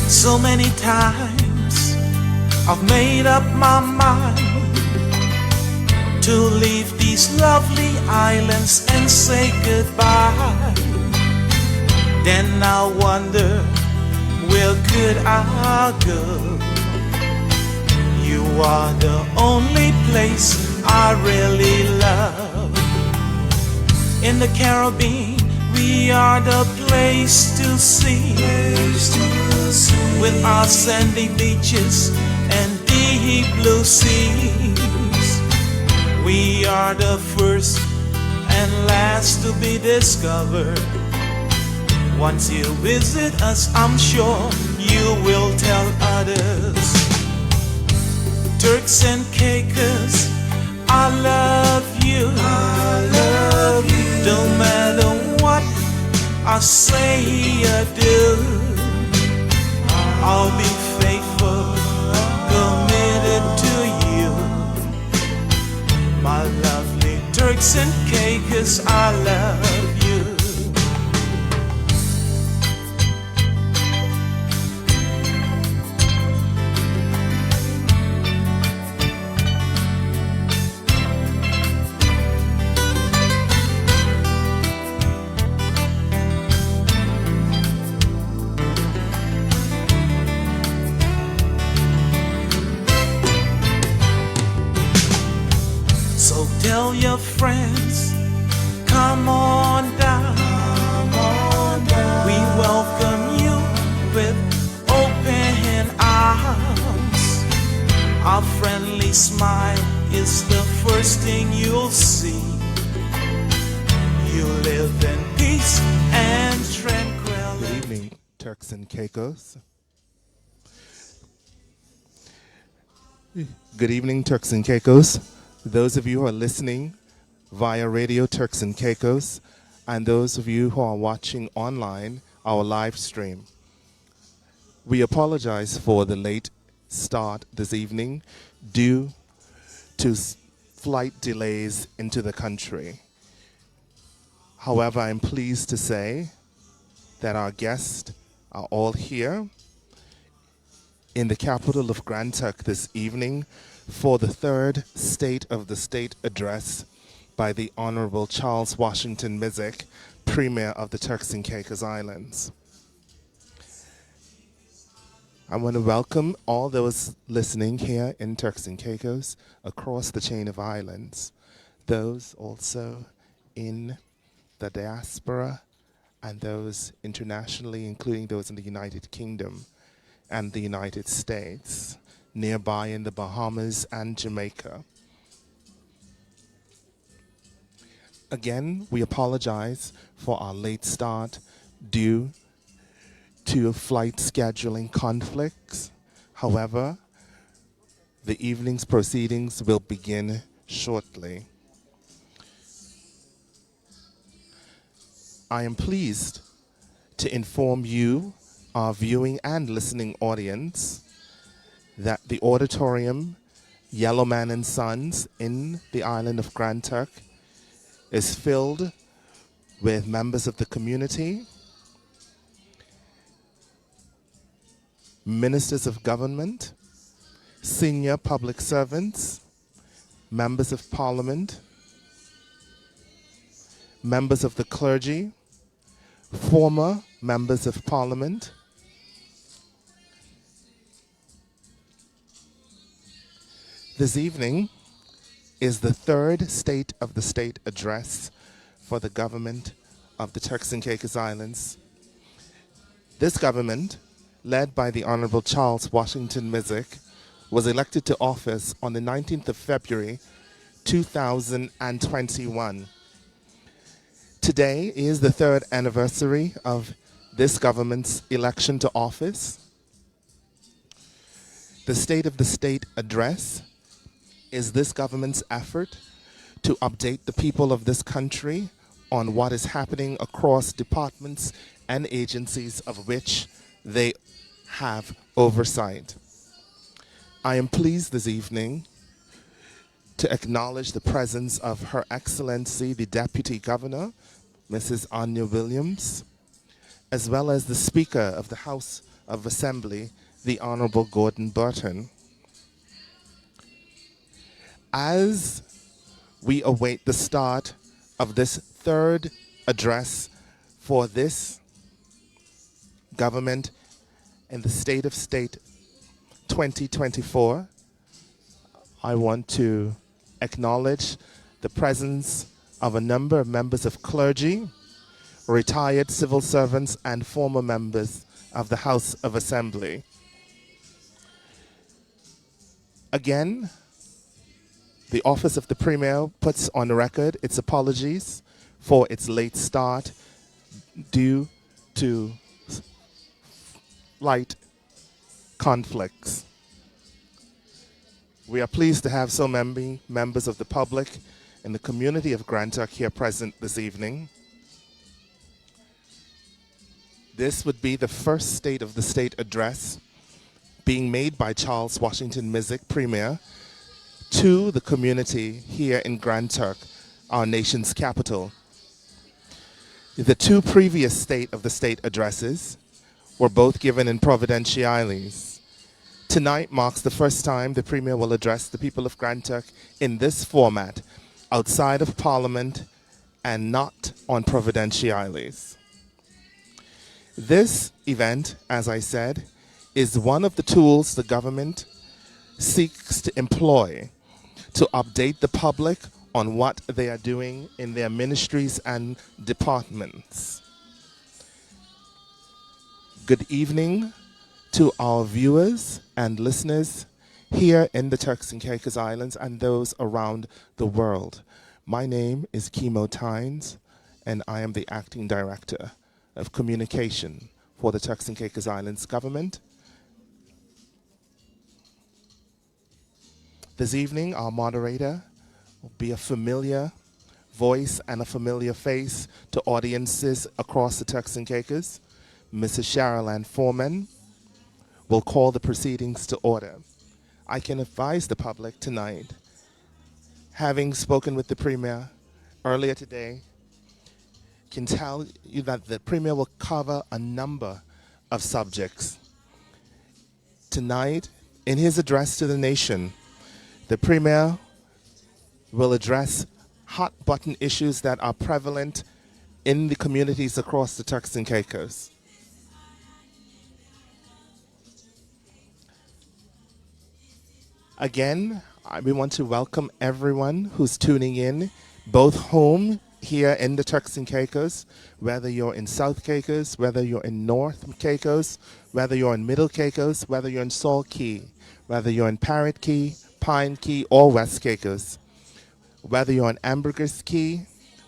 So many times I've made up my mind to leave these lovely islands and say goodbye. Then I wonder, where could I go? You are the only place I really love. In the Caribbean, we are the place to see, with our sandy beaches and deep blue seas. We are the first and last to be discovered. Once you visit us, I'm sure you will tell others. Turks and Caicos, I love you. I love you. Don't matter what I say or do, I'll be faithful, committed to you. My lovely Turks and Caicos, I love you. So tell your friends, come on down. We welcome you with open arms. Our friendly smile is the first thing you'll see. You live in peace and tranquility. Good evening, Turks and Caicos. Good evening, Turks and Caicos. Those of you who are listening via Radio Turks and Caicos, and those of you who are watching online our live stream. We apologize for the late start this evening due to flight delays into the country. However, I'm pleased to say that our guests are all here in the capital of Grand Turk this evening for the third State of the State address by the Honourable Charles Washington Misick, Premier of the Turks and Caicos Islands. I want to welcome all those listening here in Turks and Caicos across the chain of islands, those also in the diaspora, and those internationally, including those in the United Kingdom and the United States, nearby in the Bahamas and Jamaica. Again, we apologize for our late start due to flight scheduling conflicts. However, the evening's proceedings will begin shortly. I am pleased to inform you, our viewing and listening audience, that the auditorium, Yellowman and Sons, in the island of Grand Turk, is filled with members of the community, ministers of government, senior public servants, members of parliament, members of the clergy, former members of parliament, this evening is the third State of the State address for the government of the Turks and Caicos Islands. This government, led by the Honourable Charles Washington Misick, was elected to office on the 19th of February 2021. Today is the third anniversary of this government's election to office. The State of the State address is this government's effort to update the people of this country on what is happening across departments and agencies of which they have oversight. I am pleased this evening to acknowledge the presence of Her Excellency, the Deputy Governor, Mrs. Anya Williams, as well as the Speaker of the House of Assembly, the Honourable Gordon Burton. As we await the start of this third address for this government in the State of State 2024, I want to acknowledge the presence of a number of members of clergy, retired civil servants, and former members of the House of Assembly. Again, the Office of the Premier puts on record its apologies for its late start due to flight conflicts. We are pleased to have so many members of the public and the community of Grand Turk here present this evening. This would be the first State of the State address being made by Charles Washington Misick, Premier, to the community here in Grand Turk, our nation's capital. The two previous State of the State addresses were both given in Providencia Isles. Tonight marks the first time the Premier will address the people of Grand Turk in this format, outside of Parliament and not on Providencia Isles. This event, as I said, is one of the tools the government seeks to employ to update the public on what they are doing in their ministries and departments. Good evening to our viewers and listeners here in the Turks and Caicos Islands and those around the world. My name is Kimo Tynes, and I am the Acting Director of Communication for the Turks and Caicos Islands government. This evening, our moderator will be a familiar voice and a familiar face to audiences across the Turks and Caicos. Mrs. Cheryl Ann Foreman will call the proceedings to order. I can advise the public tonight, having spoken with the Premier earlier today, can tell you that the Premier will cover a number of subjects. Tonight, in his address to the nation, the Premier will address hot-button issues that are prevalent in the communities across the Turks and Caicos. Again, we want to welcome everyone who's tuning in, both home here in the Turks and Caicos, whether you're in South Caicos, whether you're in North Caicos, whether you're in Middle Caicos, whether you're in Salt Key, whether you're in Parrot Key, Pine Key, or West Caicos, whether you're in Ambergris Key,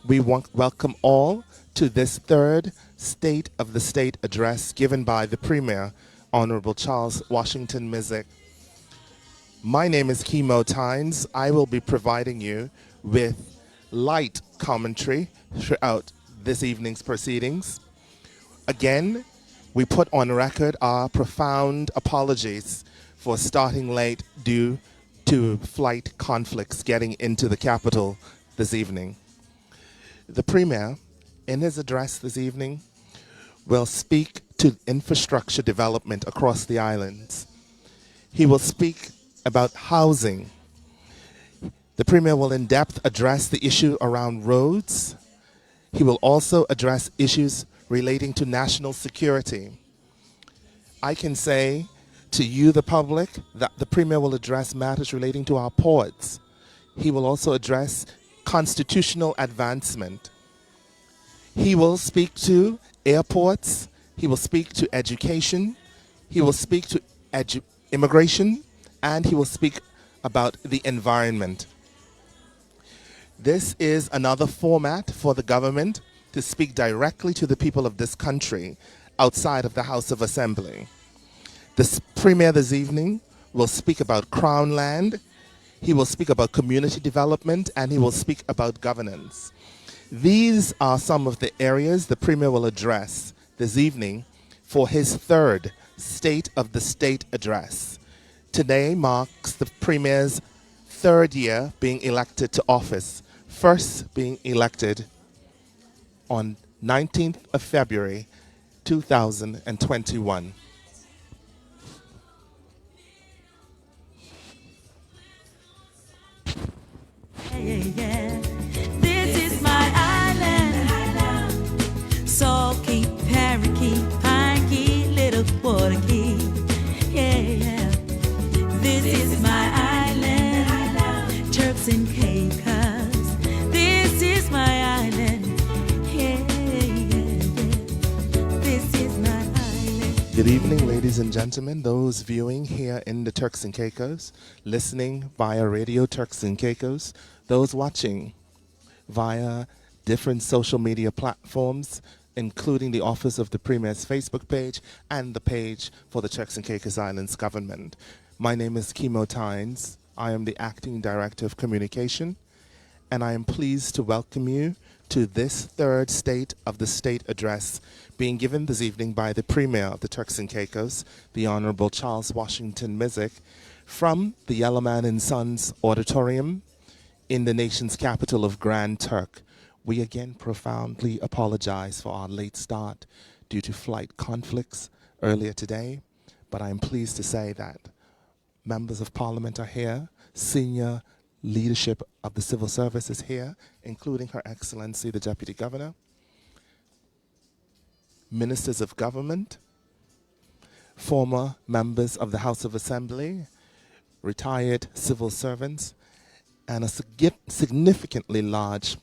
we welcome all to this third State of the State address given by the Premier, Honourable Charles Washington Misick. My name is Kimo Tynes. I will be providing you with light commentary throughout this evening's proceedings. Again, we put on record our profound apologies for starting late due to flight conflicts getting into the capital this evening. The Premier, in his address this evening, will speak to infrastructure development across the islands. He will speak about housing. The Premier will in depth address the issue around roads. He will also address issues relating to national security. I can say to you, the public, that the Premier will address matters relating to our ports. He will also address constitutional advancement. He will speak to airports. He will speak to education. He will speak to immigration. And he will speak about the environment. This is another format for the government to speak directly to the people of this country outside of the House of Assembly. The Premier this evening will speak about Crown land, he will speak about community development, and he will speak about governance. These are some of the areas the Premier will address this evening for his third State of the State address. Today marks the Premier's third year being elected to office, first being elected on 19th of February 2021. Yeah. This is my island. Salt Key, Parrot Key, Pine Key, Little Water Key. Yeah. This is my island. Turks and Caicos. This is my island. Yeah. This is my island. Good evening, ladies and gentlemen, those viewing here in the Turks and Caicos, listening via Radio Turks and Caicos, those watching via different social media platforms, including the Office of the Premier's Facebook page and the page for the Turks and Caicos Islands government. My name is Kimo Tynes. I am the Acting Director of Communication, and I am pleased to welcome you to this third State of the State address being given this evening by the Premier of the Turks and Caicos, the Honourable Charles Washington Misick, from the Yellowman and Sons Auditorium in the nation's capital of Grand Turk. We again profoundly apologize for our late start due to flight conflicts earlier today, but I'm pleased to say that members of Parliament are here, senior leadership of the civil service is here, including Her Excellency the Deputy Governor, ministers of government, former members of the House of Assembly, retired civil servants, and a significantly large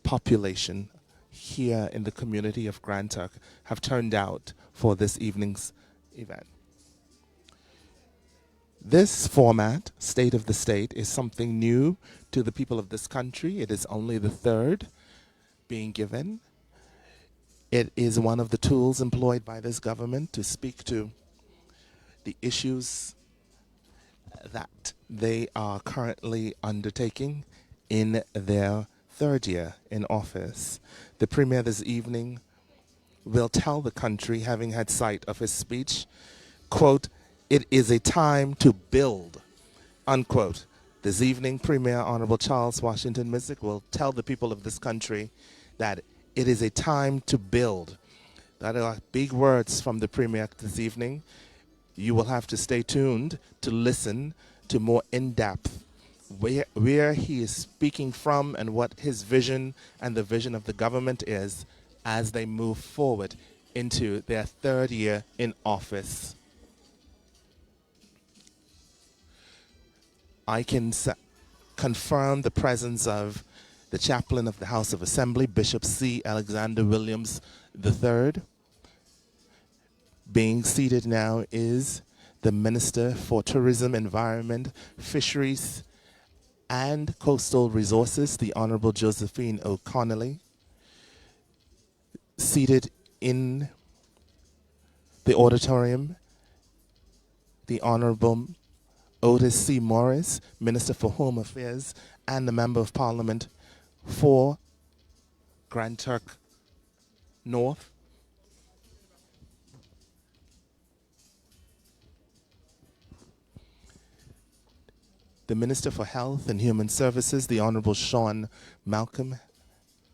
population here in the community of Grand Turk have turned out for this evening's event. This format, State of the State, is something new to the people of this country. It is only the third being given. It is one of the tools employed by this government to speak to the issues that they are currently undertaking in their third year in office. The Premier this evening will tell the country, having had sight of his speech, quote, "It is a time to build," unquote. This evening, Premier Honourable Charles Washington Misick will tell the people of this country that it is a time to build. That are big words from the Premier this evening. You will have to stay tuned to listen to more in-depth where he is speaking from and what his vision and the vision of the government is as they move forward into their third year in office. I can confirm the presence of the Chaplain of the House of Assembly, Bishop C. Alexander Williams III. Being seated now is the Minister for Tourism, Environment, Fisheries, and Coastal Resources, the Honourable Josephine O'Connelly. Seated in the auditorium, the Honourable Otis C. Morris, Minister for Home Affairs and the Member of Parliament for Grand Turk North. The Minister for Health and Human Services, the Honourable Sean Malcolm,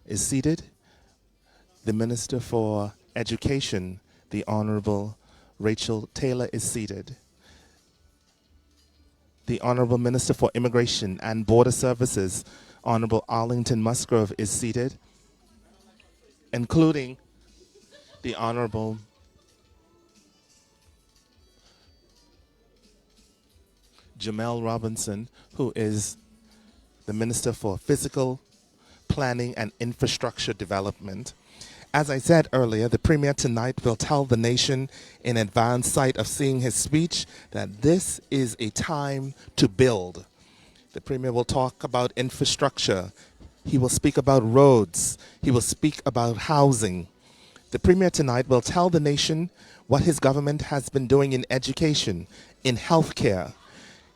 is seated. The Minister for Education, the Honourable Rachel Taylor, is seated. The Honourable Minister for Immigration and Border Services, Honourable Arlington Musgrove, is seated, including the Honourable Jamel Robinson, who is the Minister for Physical Planning and Infrastructure Development. As I said earlier, the Premier tonight will tell the nation in advance sight of seeing his speech that this is a time to build. The Premier will talk about infrastructure. He will speak about roads. He will speak about housing. The Premier tonight will tell the nation what his government has been doing in education, in healthcare.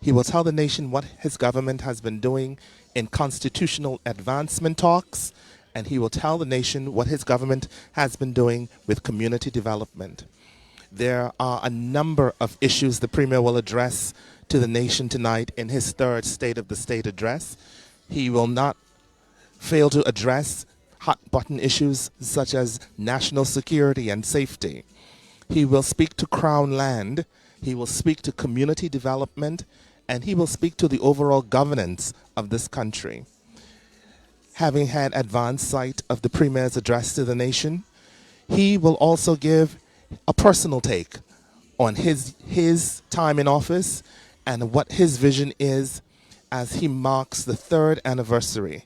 He will tell the nation what his government has been doing in constitutional advancement talks, and he will tell the nation what his government has been doing with community development. There are a number of issues the Premier will address to the nation tonight in his third State of the State address. He will not fail to address hot-button issues such as national security and safety. He will speak to Crown land, he will speak to community development, and he will speak to the overall governance of this country. Having had advance sight of the Premier's address to the nation, he will also give a personal take on his time in office and what his vision is as he marks the third anniversary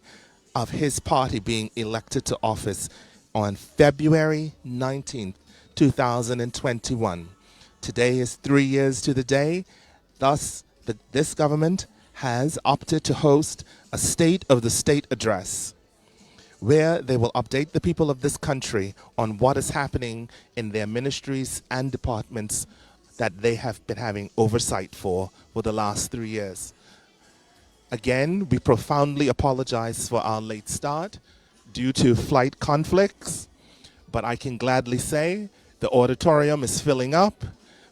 of his party being elected to office on February 19th, 2021. Today is 3 years to the day. Thus, this government has opted to host a State of the State address where they will update the people of this country on what is happening in their ministries and departments that they have been having oversight for the last 3 years. Again, we profoundly apologize for our late start due to flight conflicts, but I can gladly say the auditorium is filling up.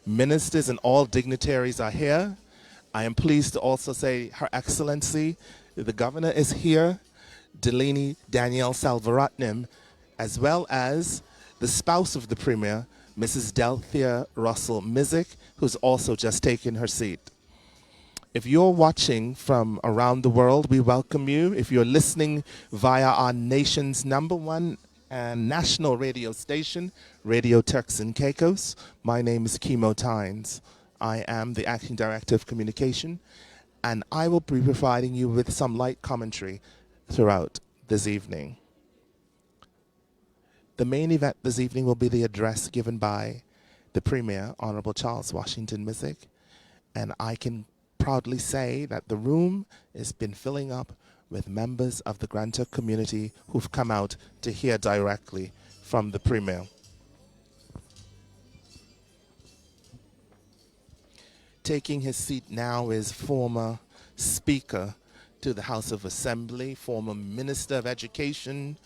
Ministers and all dignitaries are here. I am pleased to also say Her Excellency, the Governor is here, Delaney Danielle Salvaratnam, as well as the spouse of the Premier, Mrs. Delthea Russell Misick, who's also just taken her seat. If you're watching from around the world, we welcome you. If you're listening via our nation's #1 and national radio station, Radio Turks and Caicos, my name is Kimo Tynes. I am the Acting Director of Communication, and I will be providing you with some light commentary throughout this evening. The main event this evening will be the address given by the Premier, Honourable Charles Washington Misick, and I can proudly say that the room has been filling up with members of the Grand Turk community who've come out to hear directly from the Premier. Taking his seat now is former Speaker to the House of Assembly, former Minister of Education,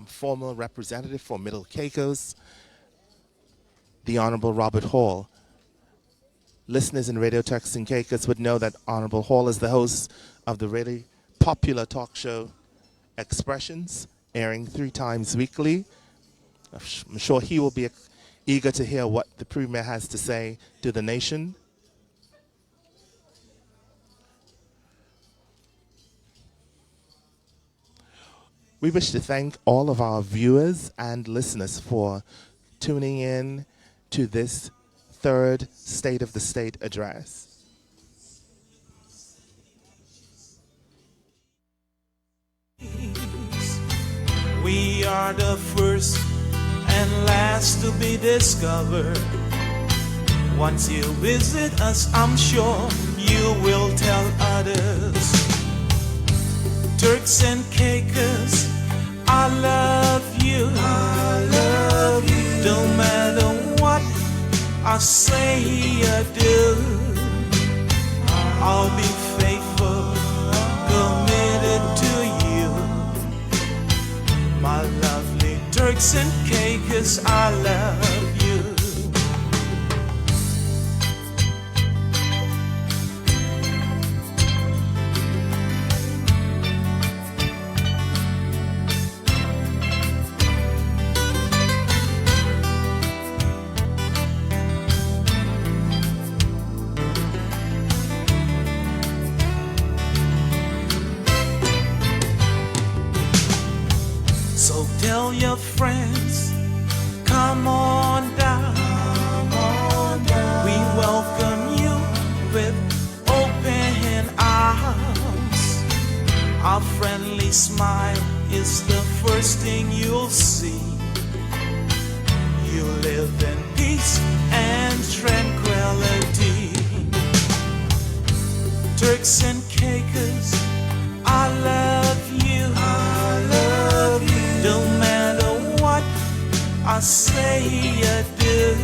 former representative for Middle Caicos, the Honourable Robert Hall. Listeners in Radio Turks and Caicos would know that Honourable Hall is the host of the really popular talk show Expressions, airing 3 times weekly. I'm sure he will be eager to hear what the Premier has to say to the nation. We wish to thank all of our viewers and listeners for tuning in to this third State of the State address. We are the first and last to be discovered. Once you visit us, I'm sure you will tell others. Turks and Caicos, I love you. I love you. Don't matter what I say or do, I'll be faithful, committed to you. My lovely Turks and Caicos, I love you. So tell your friends, come on down. We welcome you with open arms. Our friendly smile is the first thing you'll see. You live in peace and tranquility. Turks and Caicos, I love you. I love you. Don't matter what I say or do,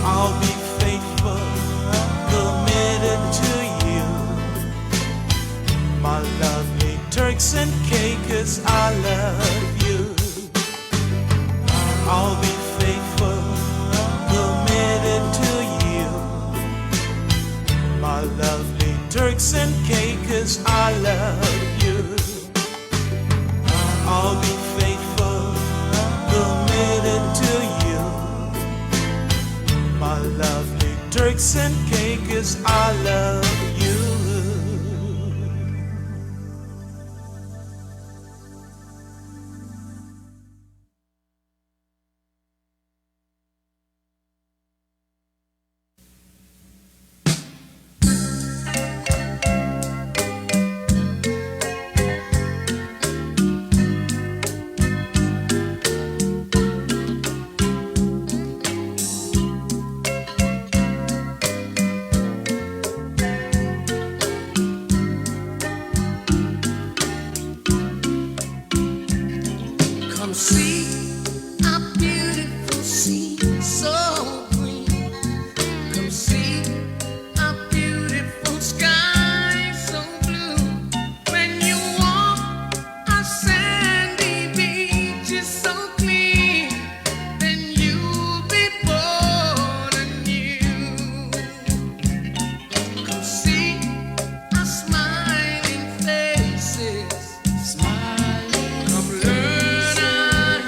I'll be faithful, committed to you. My lovely Turks and Caicos, I love you. I'll be faithful, committed to you. My lovely Turks and Caicos, I love you. I'll be faithful, committed to you. My lovely Turks and Caicos, I love you. Come learn our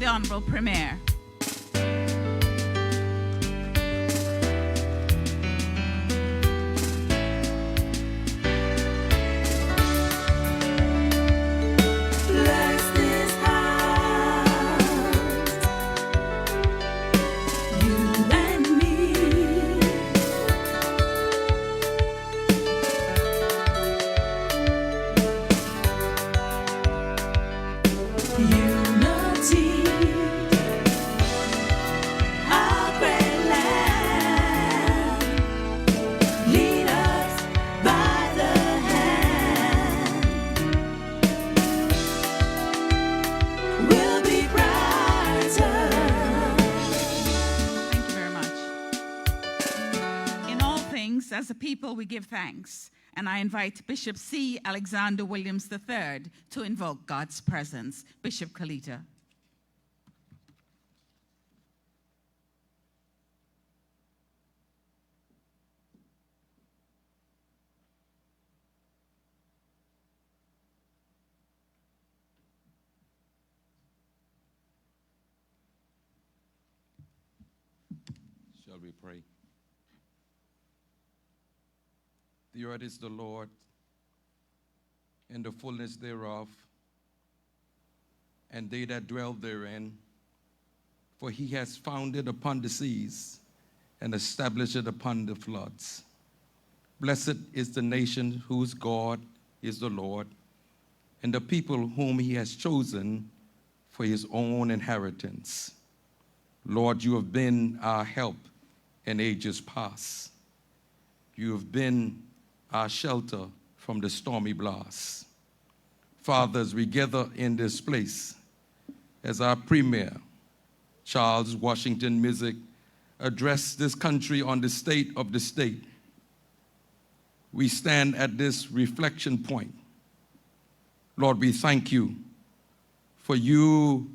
Honourable Premier. Bless this house, you and me. Unity, our great land. Lead us by the hand. We'll be brighter. Thank you very much. In all things, as a people, we give thanks. And I invite Bishop C. Alexander Williams III to invoke God's presence. Bishop Kalita. Shall we pray? The earth is the Lord, and the fullness thereof, and they that dwell therein. For he has founded upon the seas, and established it upon the floods. Blessed is the nation whose God is the Lord, and the people whom he has chosen for his own inheritance. Lord, you have been our help in ages past. You have been our shelter from the stormy blasts. Fathers, we gather in this place as our Premier, Charles Washington Misick, addressed this country on the state of the state. We stand at this reflection point. Lord, we thank you for you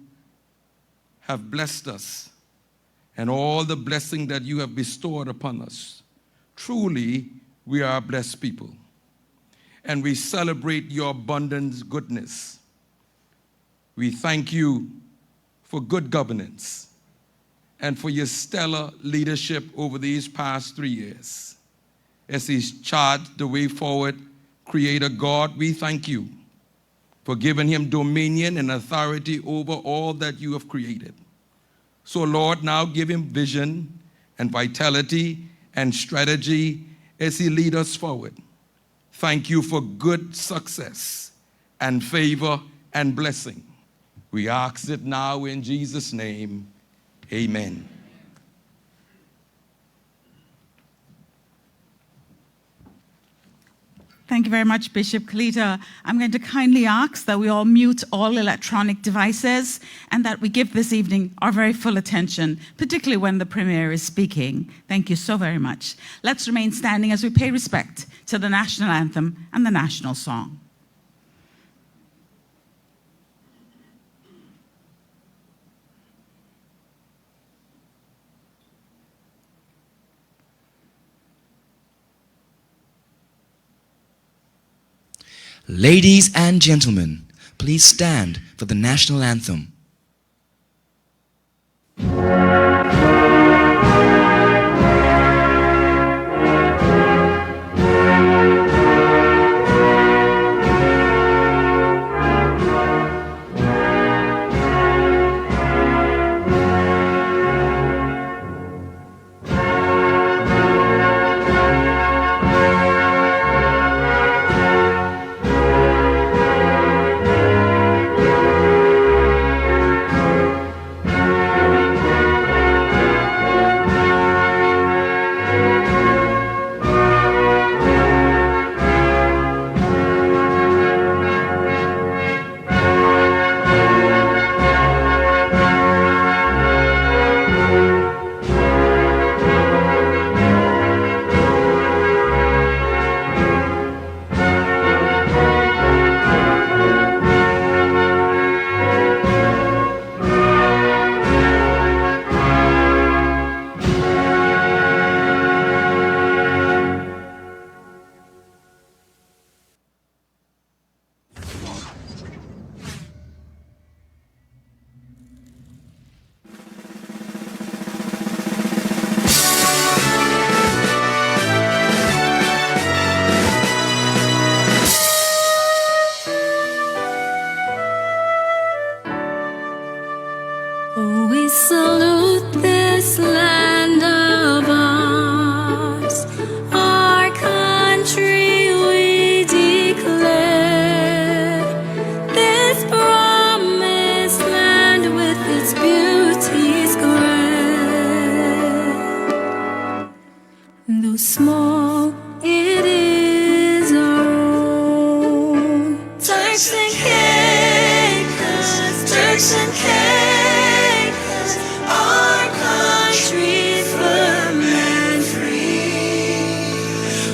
have blessed us and all the blessing that you have bestowed upon us. Truly, we are a blessed people, and we celebrate your abundant goodness. We thank you for good governance and for your stellar leadership over these past 3 years. As he's charged the way forward, Creator God, we thank you for giving him dominion and authority over all that you have created. So Lord, now give him vision and vitality and strategy as he leads us forward. Thank you for good success and favor and blessing. We ask it now in Jesus' name. Amen. Thank you very much, Bishop Kalita. I'm going to kindly ask that we all mute all electronic devices and that we give this evening our very full attention, particularly when the Premier is speaking. Thank you so very much. Let's remain standing as we pay respect to the national anthem and the national song. Ladies and gentlemen, please stand for the national anthem. Though small, it is our own. Turks and Caicos, Turks and Caicos, our country firm and free.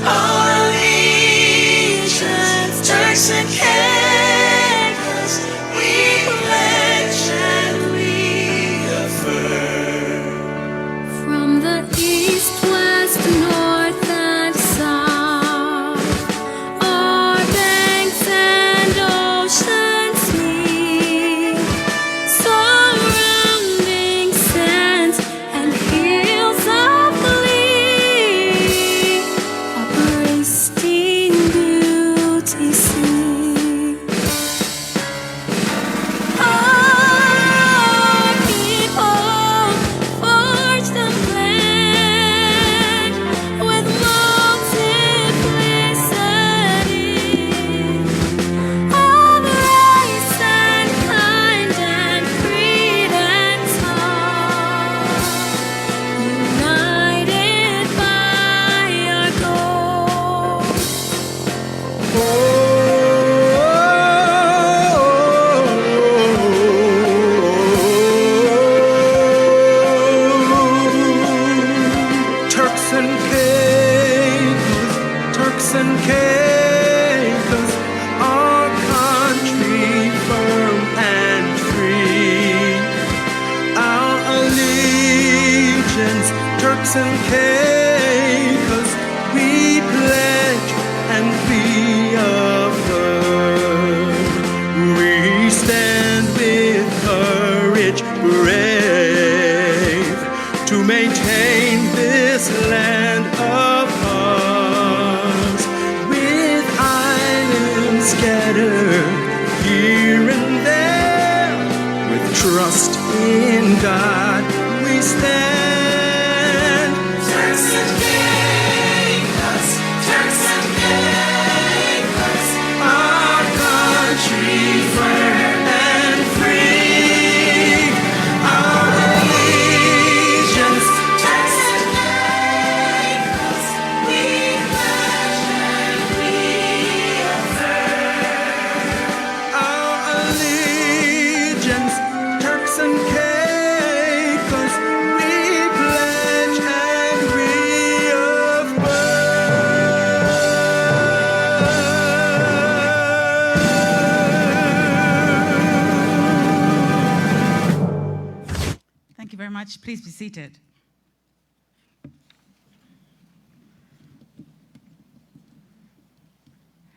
Our allegiance, Turks and Caicos, we pledge and we affirm. From the east, west, north, and south, our banks and oceans meet, surrounding sands and hills of glee, a pristine beauty see. Our people forged and planned with multiplicity of race and kind and creed and tongue, united by our goal. Turks and Caicos, Turks and Caicos, our country firm and free. Our allegiance, Turks and Caicos, we pledge and we affirm. We stand with courage brave to maintain this land of ours, with islands scattered here and there. With trust in God we stand. Turks and Caicos, Turks and Caicos, our country firm and free. Our allegiance, Turks and Caicos, we pledge and we affirm. Our allegiance, Turks and Caicos, we pledge and we affirm. Thank you very much. Please be seated.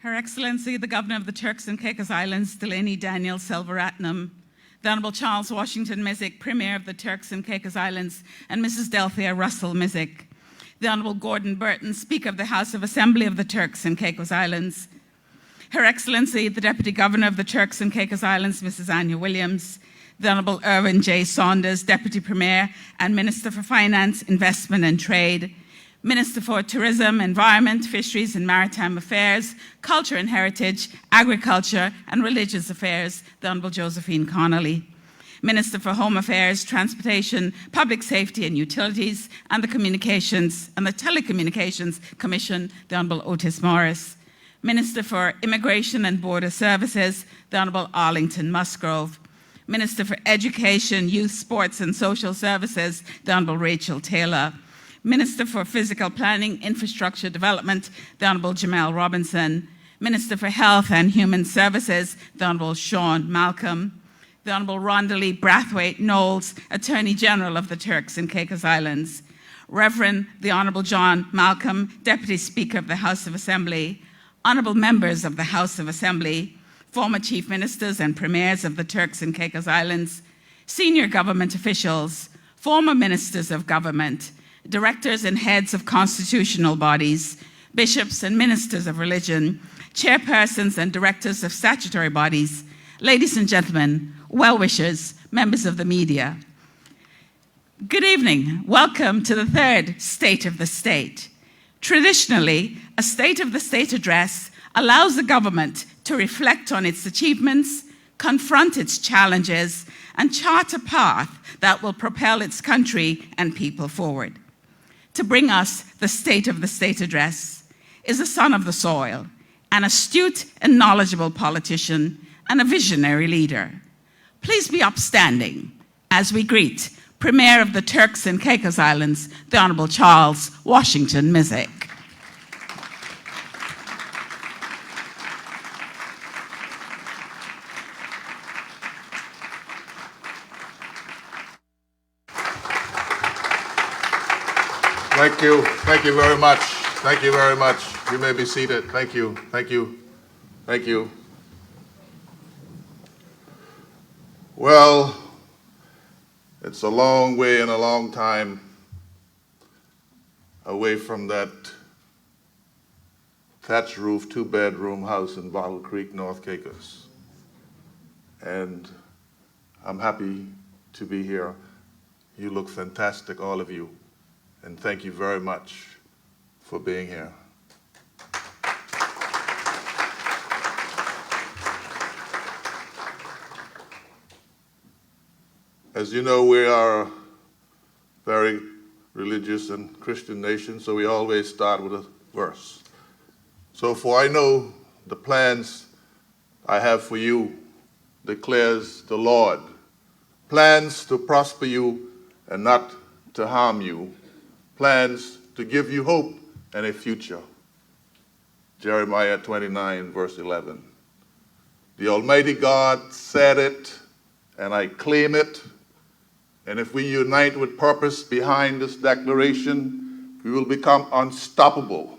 Her Excellency, the Governor of the Turks and Caicos Islands, Delaney Daniel Selvaratnam, the Honourable Charles Washington Misick, Premier of the Turks and Caicos Islands, and Mrs. Delphia Russell Misick, the Honourable Gordon Burton, Speaker of the House of Assembly of the Turks and Caicos Islands, Her Excellency, the Deputy Governor of the Turks and Caicos Islands, Mrs. Anya Williams, the Honourable Irwin J. Saunders, Deputy Premier and Minister for Finance, Investment and Trade, Minister for Tourism, Environment, Fisheries and Maritime Affairs, Culture and Heritage, Agriculture and Religious Affairs, the Honourable Josephine Connolly, Minister for Home Affairs, Transportation, Public Safety and Utilities, and the Telecommunications Commission, the Honourable Otis Morris, Minister for Immigration and Border Services, the Honourable Arlington Musgrove, Minister for Education, Youth, Sports and Social Services, the Honourable Rachel Taylor, Minister for Physical Planning, Infrastructure Development, the Honourable Jamel Robinson, Minister for Health and Human Services, the Honourable Sean Malcolm, the Honourable Rondalee Brathwaite Knowles, Attorney General of the Turks and Caicos Islands, Reverend the Honourable John Malcolm, Deputy Speaker of the House of Assembly, Honourable Members of the House of Assembly, former Chief Ministers and Premiers of the Turks and Caicos Islands, senior government officials, former Ministers of Government, directors and heads of constitutional bodies, bishops and ministers of religion, chairpersons and directors of statutory bodies, ladies and gentlemen, well-wishers, members of the media. Good evening. Welcome to the third State of the State. Traditionally, a State of the State address allows the government to reflect on its achievements, confront its challenges, and chart a path that will propel its country and people forward. to bring us the State of the State address is a son of the soil, an astute and knowledgeable politician, and a visionary leader. Please be upstanding as we greet Premier of the Turks and Caicos Islands, the Honourable Charles Washington Misick. Thank you very much. Thank you very much. You may be seated. Thank you, thank you, thank you. Well, it's a long way and a long time away from that thatch roof, 2-bedroom house in Bottle Creek, North Caicos. And I'm happy to be here. You look fantastic, all of you. And thank you very much for being here. As you know, we are a very religious and Christian nation, so we always start with a verse. So, for I know the plans I have for you, declares the Lord, plans to prosper you and not to harm you, plans to give you hope and a future. Jeremiah 29, verse 11. The Almighty God said it, and I claim it. And if we unite with purpose behind this declaration, we will become unstoppable.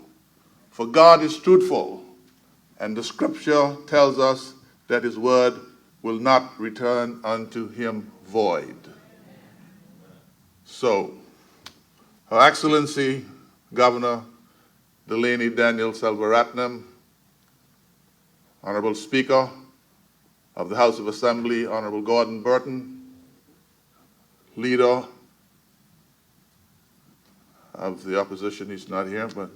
For God is truthful, and the scripture tells us that his word will not return unto him void. So, Her Excellency Governor Delaney Daniel Selvaratnam, Honorable Speaker of the House of Assembly, Honorable Gordon Burton, Leader of the opposition, he's not here, but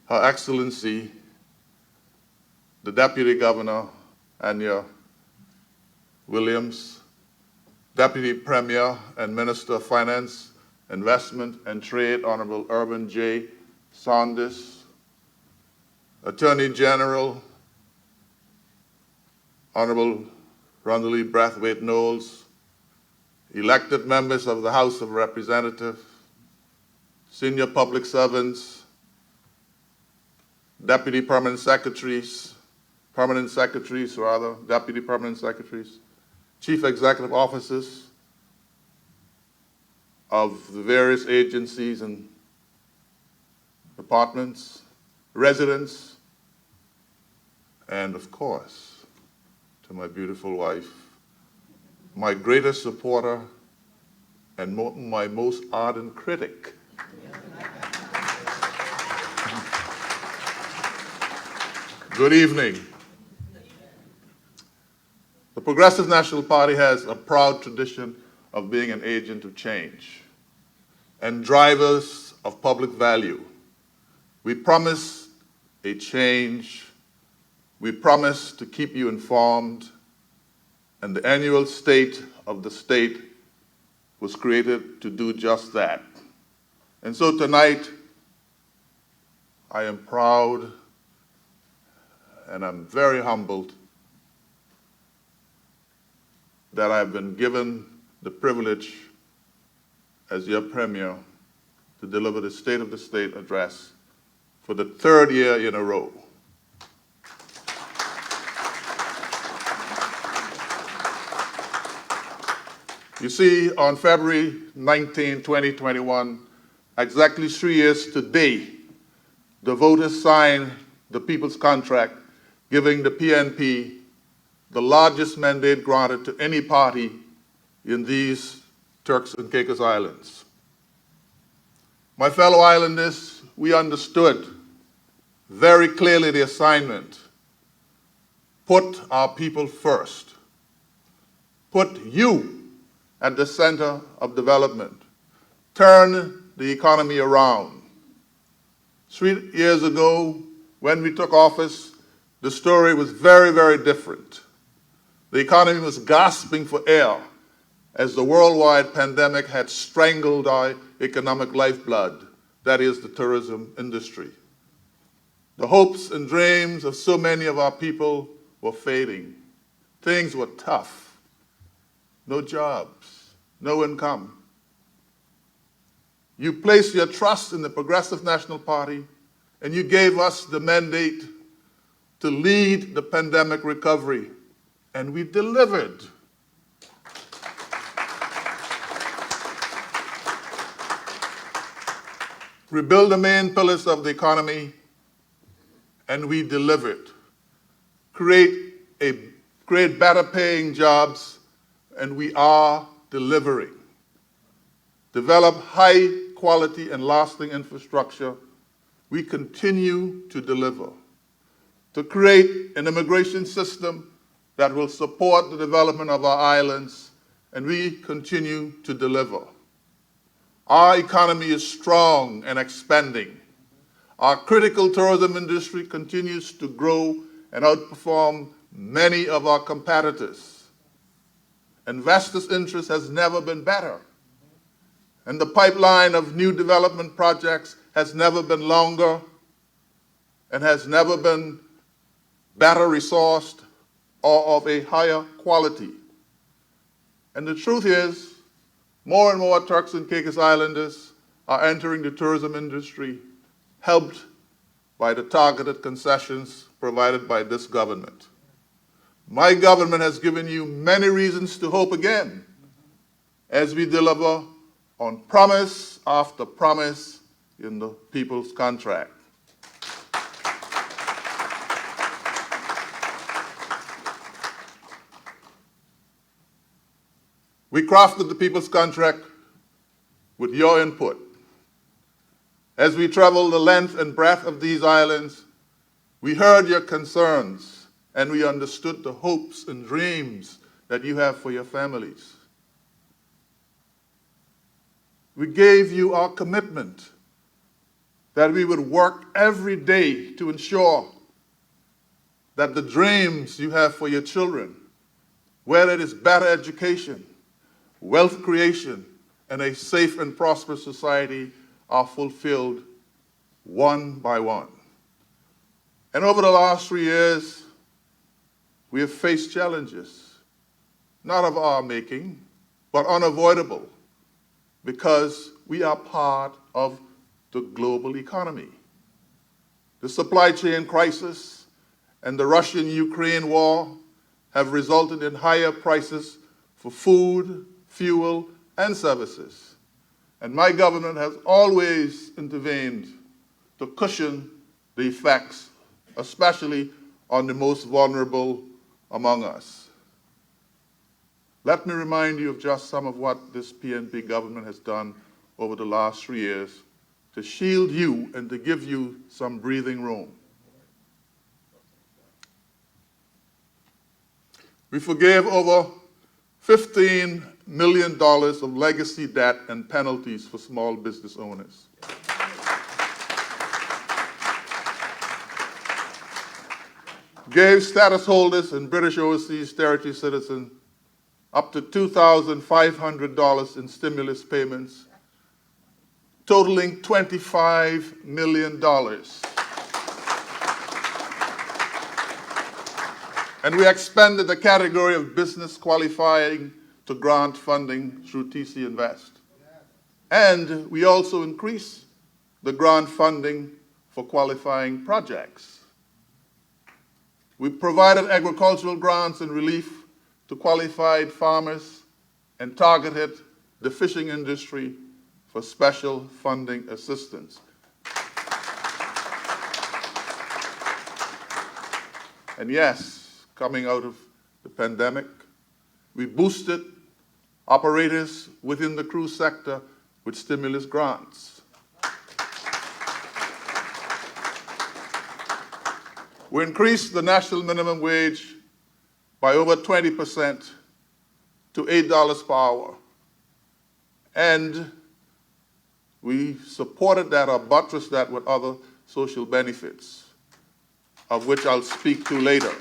Her Excellency, the Deputy Governor, Anya Williams, Deputy Premier and Minister of Finance, Investment and Trade, Honorable Urban J. Saunders, Attorney General, Honorable Rondalee Brathwaite Knowles, elected members of the House of Representatives, senior public servants, deputy permanent secretaries, deputy permanent secretaries, chief executive officers of the various agencies and departments, residents, and of course, to my beautiful wife, my greatest supporter and my most ardent critic. Good evening. The Progressive National Party has a proud tradition of being an agent of change and drivers of public value. We promise a change. We promise to keep you informed, and the annual State of the State was created to do just that. And so tonight, I am proud and I'm very humbled that I've been given the privilege as your Premier to deliver the State of the State address for the third year in a row. You see, on February 19, 2021, exactly 3 years today, the voters signed the People's Contract, giving the PNP the largest mandate granted to any party in these Turks and Caicos Islands. My fellow islanders, we understood very clearly the assignment. Put our people first. Put you at the center of development. Turn the economy around. 3 years ago, when we took office, the story was very, very different. The economy was gasping for air, as the worldwide pandemic had strangled our economic lifeblood, that is the tourism industry. The hopes and dreams of so many of our people were fading. Things were tough. No jobs, no income. You placed your trust in the Progressive National Party, and you gave us the mandate to lead the pandemic recovery, and we delivered. Rebuild the main pillars of the economy, and we delivered. Create better paying jobs, and we are delivering. Develop high quality and lasting infrastructure, we continue to deliver. To create an immigration system that will support the development of our islands, and we continue to deliver. Our economy is strong and expanding. Our critical tourism industry continues to grow and outperform many of our competitors. Investors' interest has never been better, and the pipeline of new development projects has never been longer and has never been better resourced or of a higher quality. And the truth is, more and more Turks and Caicos Islanders are entering the tourism industry, helped by the targeted concessions provided by this government. My government has given you many reasons to hope again as we deliver on promise after promise in the People's Contract. We crafted the People's Contract with your input. As we traveled the length and breadth of these islands, we heard your concerns and we understood the hopes and dreams that you have for your families. We gave you our commitment that we would work every day to ensure that the dreams you have for your children, whether it is better education, wealth creation, and a safe and prosperous society, are fulfilled one by one. And over the last 3 years, we have faced challenges, not of our making, but unavoidable, because we are part of the global economy. The supply chain crisis and the Russian-Ukraine war have resulted in higher prices for food, fuel, and services. And my government has always intervened to cushion the effects, especially on the most vulnerable among us. Let me remind you of just some of what this PNP government has done over the last 3 years to shield you and to give you some breathing room. We forgave over $15 million of legacy debt and penalties for small business owners. Gave status holders and British overseas territory citizens up to $2,500 in stimulus payments, totaling $25 million. And we expanded the category of business qualifying to grant funding through TC Invest. And we also increased the grant funding for qualifying projects. We provided agricultural grants and relief to qualified farmers and targeted the fishing industry for special funding assistance. And yes, coming out of the pandemic, we boosted operators within the cruise sector with stimulus grants. We increased the national minimum wage by over 20% to $8 per hour. And we supported that or buttressed that with other social benefits, of which I'll speak to later.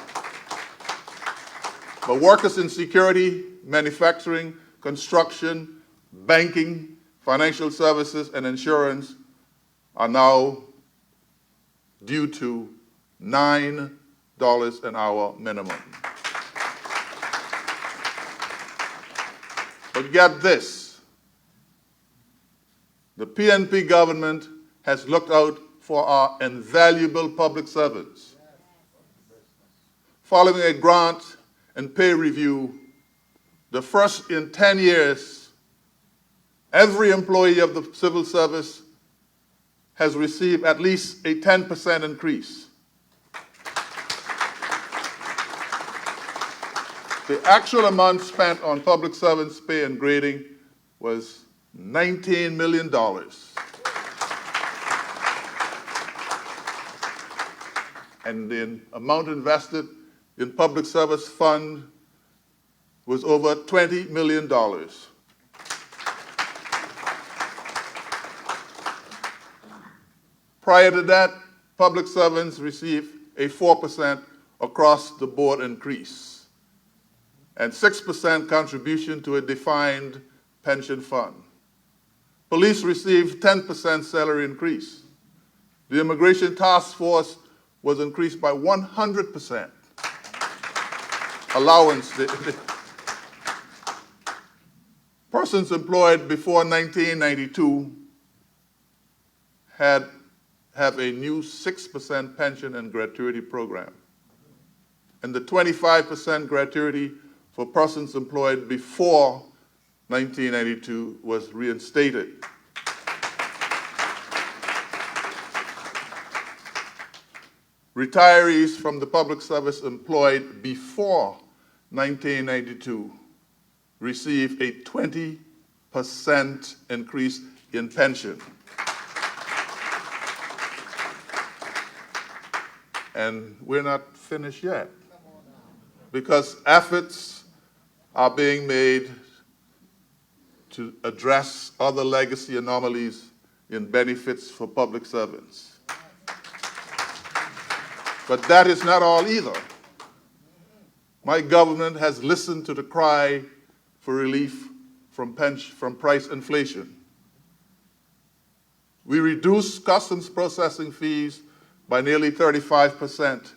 But workers in security, manufacturing, construction, banking, financial services, and insurance are now due to $9 an hour minimum. But get this, the PNP government has looked out for our invaluable public servants. Following a grant and pay review, the first in 10 years, every employee of the civil service has received at least a 10% increase. The actual amount spent on public servants' pay and grading was $19 million. And the amount invested in public service fund was over $20 million. Prior to that, public servants received a 4% across-the-board increase and 6% contribution to a defined pension fund. Police received 10% salary increase. The Immigration Task Force was increased by 100%. Allowance. Persons employed before 1992 have a new 6% pension and gratuity program. And the 25% gratuity for persons employed before 1992 was reinstated. Retirees from the public service employed before 1992 receive a 20% increase in pension. And we're not finished yet, because efforts are being made to address other legacy anomalies in benefits for public servants. But that is not all either. My government has listened to the cry for relief from price inflation. We reduced customs processing fees by nearly 35%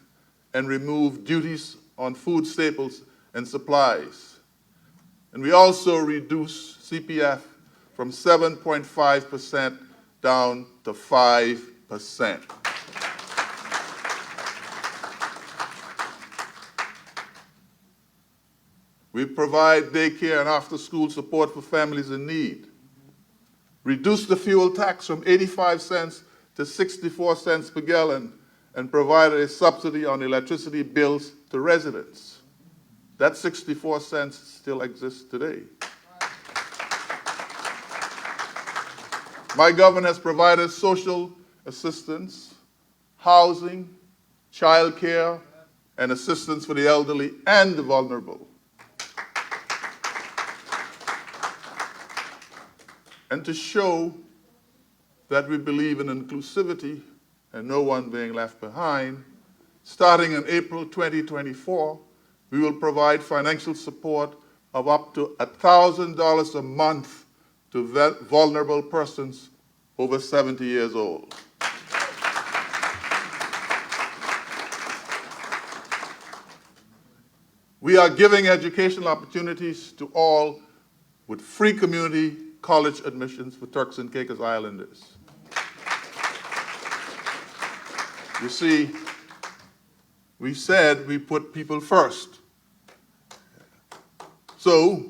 and removed duties on food staples and supplies. And we also reduced CPF from 7.5% down to 5%. We provide daycare and after-school support for families in need. Reduced the fuel tax from 85 cents to 64 cents per gallon and provided a subsidy on electricity bills to residents. That 64 cents still exists today. My government has provided social assistance, housing, child care, and assistance for the elderly and the vulnerable. And to show that we believe in inclusivity and no one being left behind, starting in April 2024, we will provide financial support of up to $1,000 a month to vulnerable persons over 70 years old. We are giving educational opportunities to all with free community college admissions for Turks and Caicos Islanders. You see, we said we put people first. So,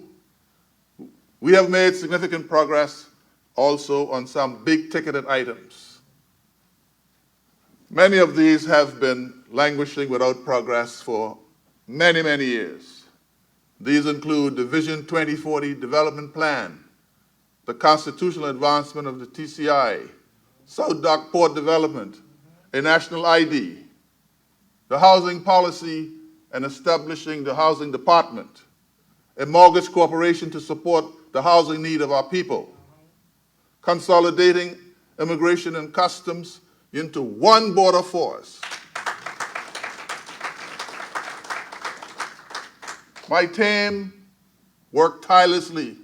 we have made significant progress also on some big-ticketed items. Many of these have been languishing without progress for many, many years. These include the Vision 2040 Development Plan, the constitutional advancement of the TCI, South Dock Port Development, a national ID, the housing policy and establishing the housing department, a mortgage corporation to support the housing need of our people, consolidating immigration and customs into one border force. My team worked tirelessly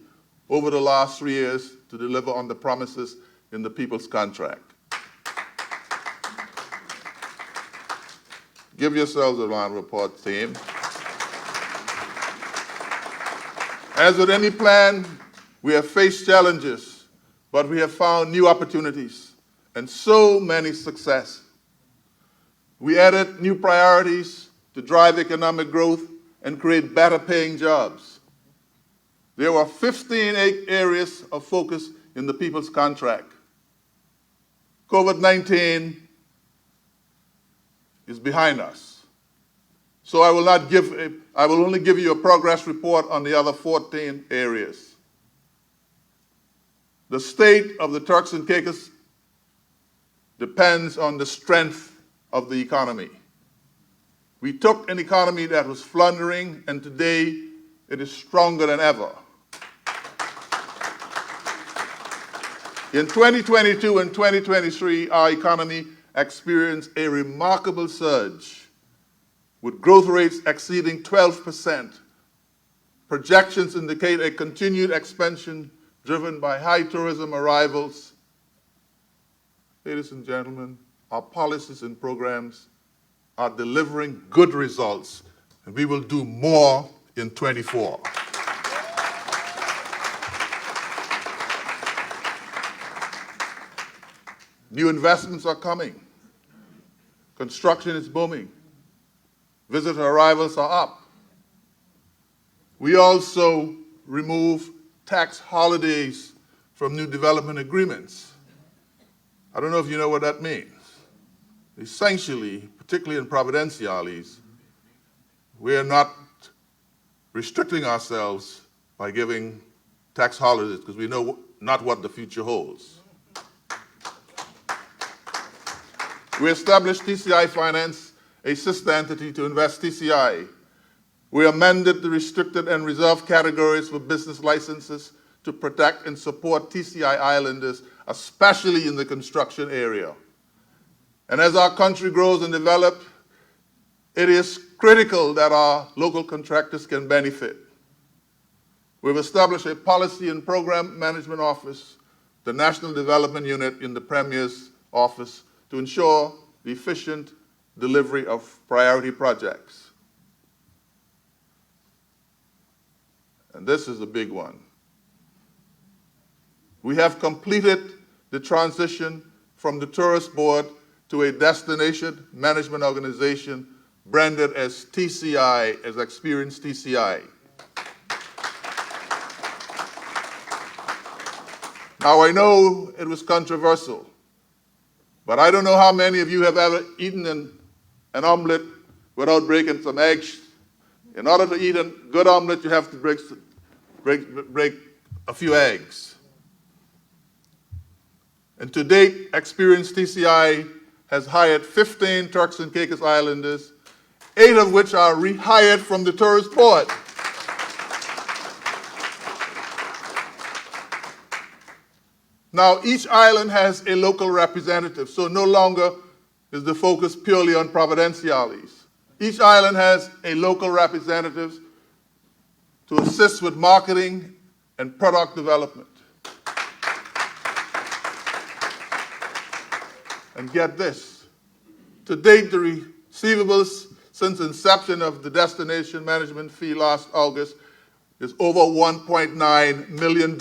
over the last 3 years to deliver on the promises in the People's Contract. Give yourselves a round of applause, team. As with any plan, we have faced challenges, but we have found new opportunities and so many success. We added new priorities to drive economic growth and create better paying jobs. There were 15 areas of focus in the People's Contract. COVID-19 is behind us. So I will only give you a progress report on the other 14 areas. The state of the Turks and Caicos depends on the strength of the economy. We took an economy that was floundering, and today it is stronger than ever. In 2022 and 2023, our economy experienced a remarkable surge, with growth rates exceeding 12%. Projections indicate a continued expansion driven by high tourism arrivals. Ladies and gentlemen, our policies and programs are delivering good results, and we will do more in 24. New investments are coming. Construction is booming. Visitor arrivals are up. We also remove tax holidays from new development agreements. I don't know if you know what that means. Essentially, particularly in providenciales, we are not restricting ourselves by giving tax holidays because we know not what the future holds. We established TCI Finance, a sister entity to Invest TCI. We amended the restricted and reserved categories for business licenses to protect and support TCI islanders, especially in the construction area. And as our country grows and develops, it is critical that our local contractors can benefit. We've established a policy and program management office, the National Development Unit in the Premier's office, to ensure the efficient delivery of priority projects. And this is a big one. We have completed the transition from the Tourist Board to a destination management organization branded as TCI, as Experienced TCI. Now, I know it was controversial, but I don't know how many of you have ever eaten an omelet without breaking some eggs. In order to eat a good omelet, you have to break a few eggs. And to date, Experienced TCI has hired 15 Turks and Caicos Islanders, 8 of which are rehired from the Tourist Board. Now, each island has a local representative, so no longer is the focus purely on providenciales. Each island has a local representative to assist with marketing and product development. And get this, to date, the receivables since inception of the destination management fee last August is over $1.9 million.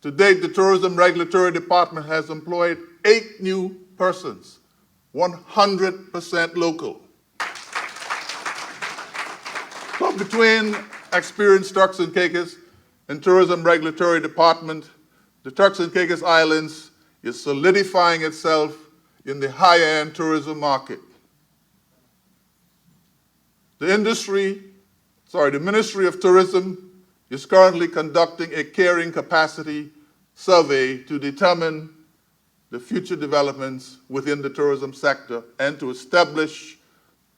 To date, the Tourism Regulatory Department has employed 8 new persons, 100% local. So between Experienced Turks and Caicos and Tourism Regulatory Department, the Turks and Caicos Islands is solidifying itself in the higher-end tourism market. The Ministry of Tourism is currently conducting a carrying capacity survey to determine the future developments within the tourism sector and to establish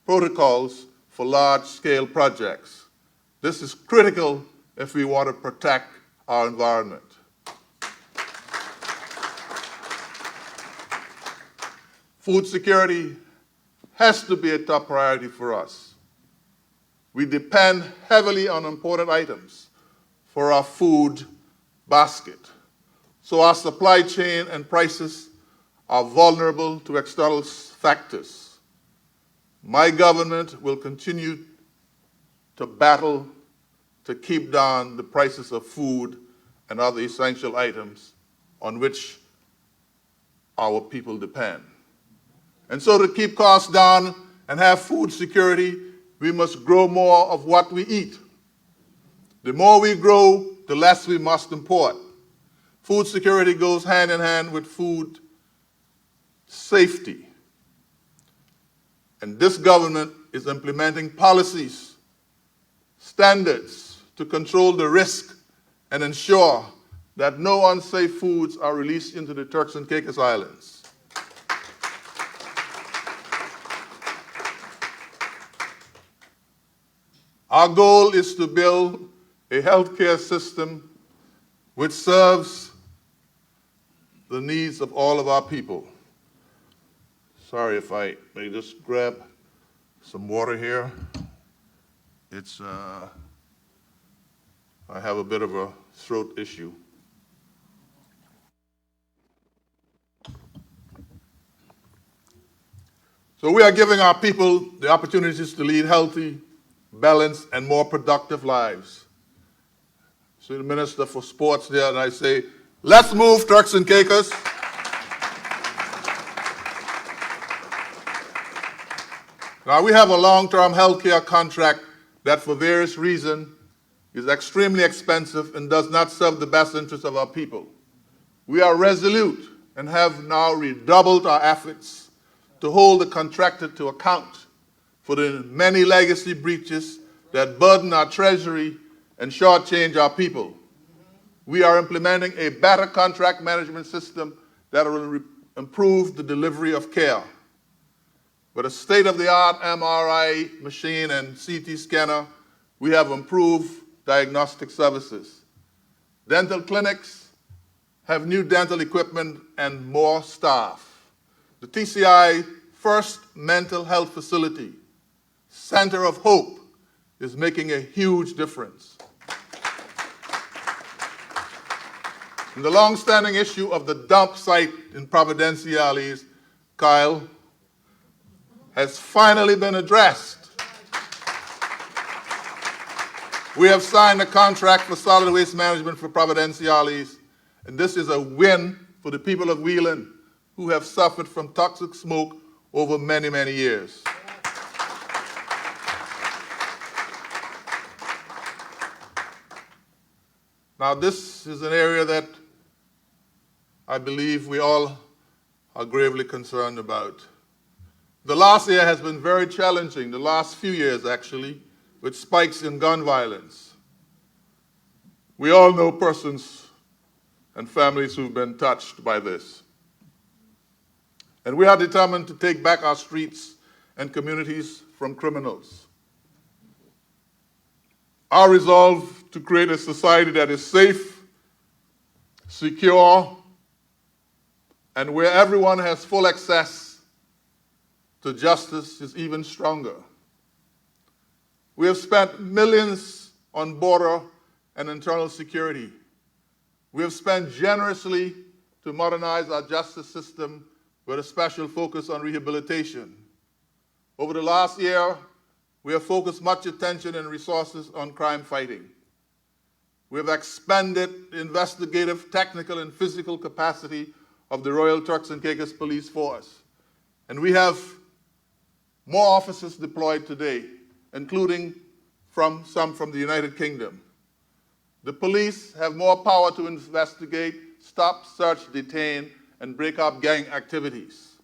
protocols for large-scale projects. This is critical if we want to protect our environment. Food security has to be a top priority for us. we depend heavily on imported items for our food basket. So our supply chain and prices are vulnerable to external factors. My government will continue to battle to keep down the prices of food and other essential items on which our people depend. And so to keep costs down and have food security, we must grow more of what we eat. The more we grow, the less we must import. Food security goes hand in hand with food safety. And this government is implementing policies, standards to control the risk and ensure that no unsafe foods are released into the Turks and Caicos Islands. Our goal is to build a healthcare system which serves the needs of all of our people. Sorry if I may just grab some water here. I have a bit of a throat issue. So we are giving our people the opportunities to lead healthy, balanced, and more productive lives. So the Minister for Sports there, and I say, let's move, Turks and Caicos. Now, we have a long-term healthcare contract that, for various reasons, is extremely expensive and does not serve the best interests of our people. We are resolute and have now redoubled our efforts to hold the contractor to account for the many legacy breaches that burden our treasury and shortchange our people. We are implementing a better contract management system that will improve the delivery of care. With a state-of-the-art MRI machine and CT scanner, we have improved diagnostic services. Dental clinics have new dental equipment and more staff. The TCI first mental health facility, Center of Hope, is making a huge difference. And the long-standing issue of the dump site in Providenciales, Kyle, has finally been addressed. We have signed a contract for solid waste management for Providenciales, and this is a win for the people of Wheeling who have suffered from toxic smoke over many, many years. Now, this is an area that I believe we all are gravely concerned about. The last year has been very challenging, the last few years actually, with spikes in gun violence. We all know persons and families who've been touched by this. And we are determined to take back our streets and communities from criminals. Our resolve to create a society that is safe, secure, and where everyone has full access to justice is even stronger. We have spent millions on border and internal security. We have spent generously to modernize our justice system with a special focus on rehabilitation. Over the last year, we have focused much attention and resources on crime fighting. We have expanded the investigative, technical, and physical capacity of the Royal Turks and Caicos Police Force. And we have more officers deployed today, including some from the United Kingdom. The police have more power to investigate, stop, search, detain, and break up gang activities.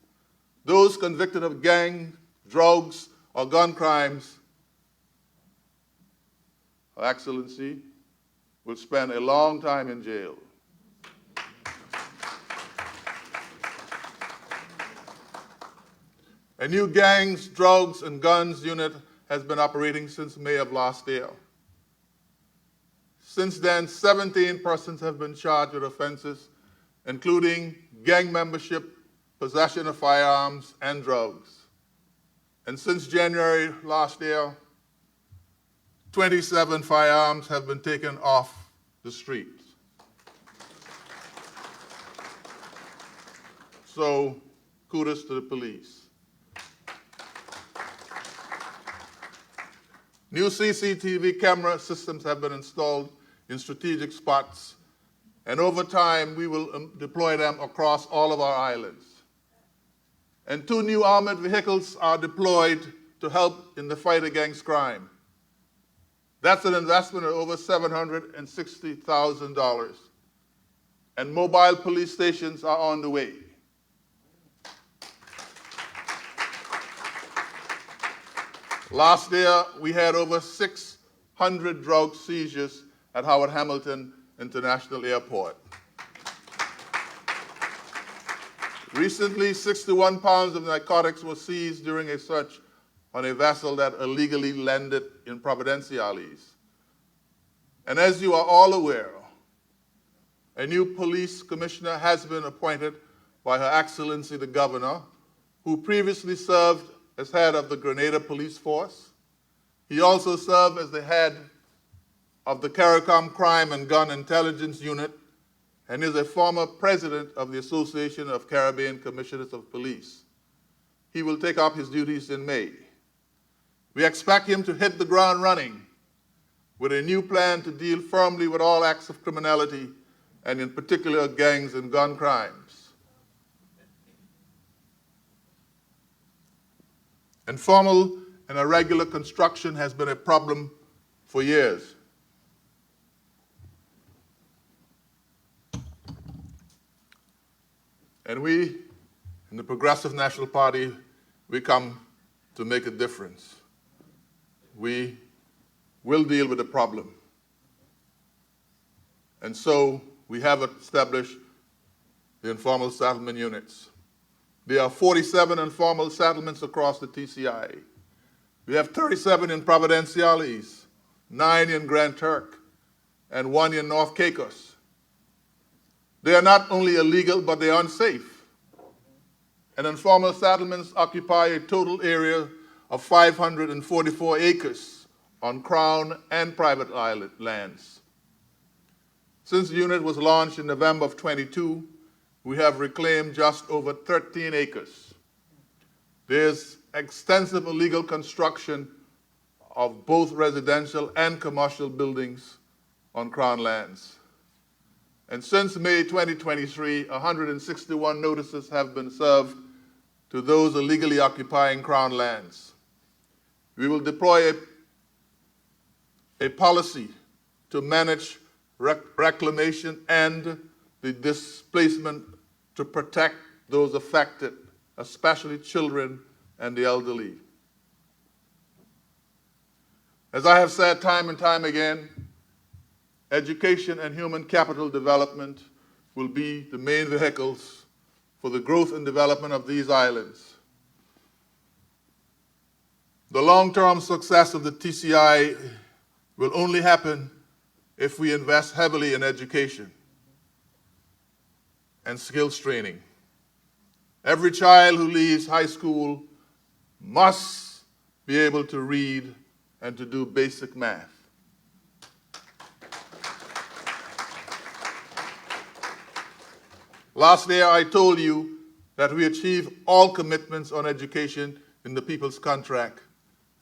Those convicted of gang, drugs, or gun crimes, Her Excellency, will spend a long time in jail. A new gangs, drugs, and guns unit has been operating since May of last year. Since then, 17 persons have been charged with offenses, including gang membership, possession of firearms, and drugs. And since January last year, 27 firearms have been taken off the streets. So, kudos to the police. New CCTV camera systems have been installed in strategic spots, and over time we will deploy them across all of our islands. And 2 new armored vehicles are deployed to help in the fight against crime. That's an investment of over $760,000. And mobile police stations are on the way. Last year, we had over 600 drug seizures at Howard Hamilton International Airport. Recently, 61 pounds of narcotics were seized during a search on a vessel that illegally landed in Providenciales. And as you are all aware, a new police commissioner has been appointed by Her Excellency the Governor, who previously served as head of the Grenada Police Force. He also served as the head of the CARICOM Crime and Gun Intelligence Unit and is a former president of the Association of Caribbean Commissioners of Police. He will take up his duties in May. We expect him to hit the ground running with a new plan to deal firmly with all acts of criminality, and in particular gangs and gun crimes. Informal and irregular construction has been a problem for years. And we, in the Progressive National Party, we come to make a difference. We will deal with the problem. And so we have established the informal settlement units. There are 47 informal settlements across the TCI. We have 37 in Providenciales, 9 in Grand Turk, and 1 in North Caicos. They are not only illegal, but they are unsafe. And informal settlements occupy a total area of 544 acres on Crown and private island lands. Since the unit was launched in November of 22, we have reclaimed just over 13 acres. There's extensive illegal construction of both residential and commercial buildings on Crown lands. And since May 2023, 161 notices have been served to those illegally occupying Crown lands. We will deploy a policy to manage reclamation and the displacement to protect those affected, especially children and the elderly. As I have said time and time again, education and human capital development will be the main vehicles for the growth and development of these islands. The long-term success of the TCI will only happen if we invest heavily in education and skills training. Every child who leaves high school must be able to read and to do basic math. Last year, I told you that we achieved all commitments on education in the People's Contract,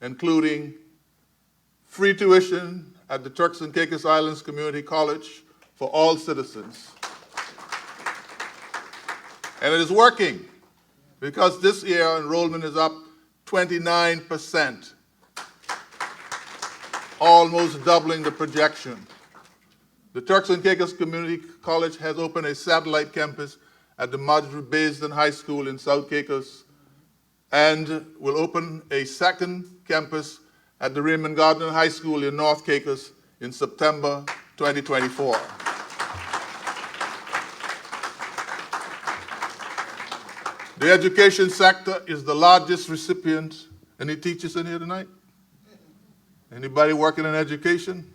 including free tuition at the Turks and Caicos Islands Community College for all citizens. And it is working, because this year enrollment is up 29%, almost doubling the projection. The Turks and Caicos Community College has opened a satellite campus at the Marjorie Baisden High School in South Caicos, and will open a second campus at the Raymond Gardner High School in North Caicos in September 2024. The education sector is the largest recipient. Any teachers in here tonight? Anybody working in education?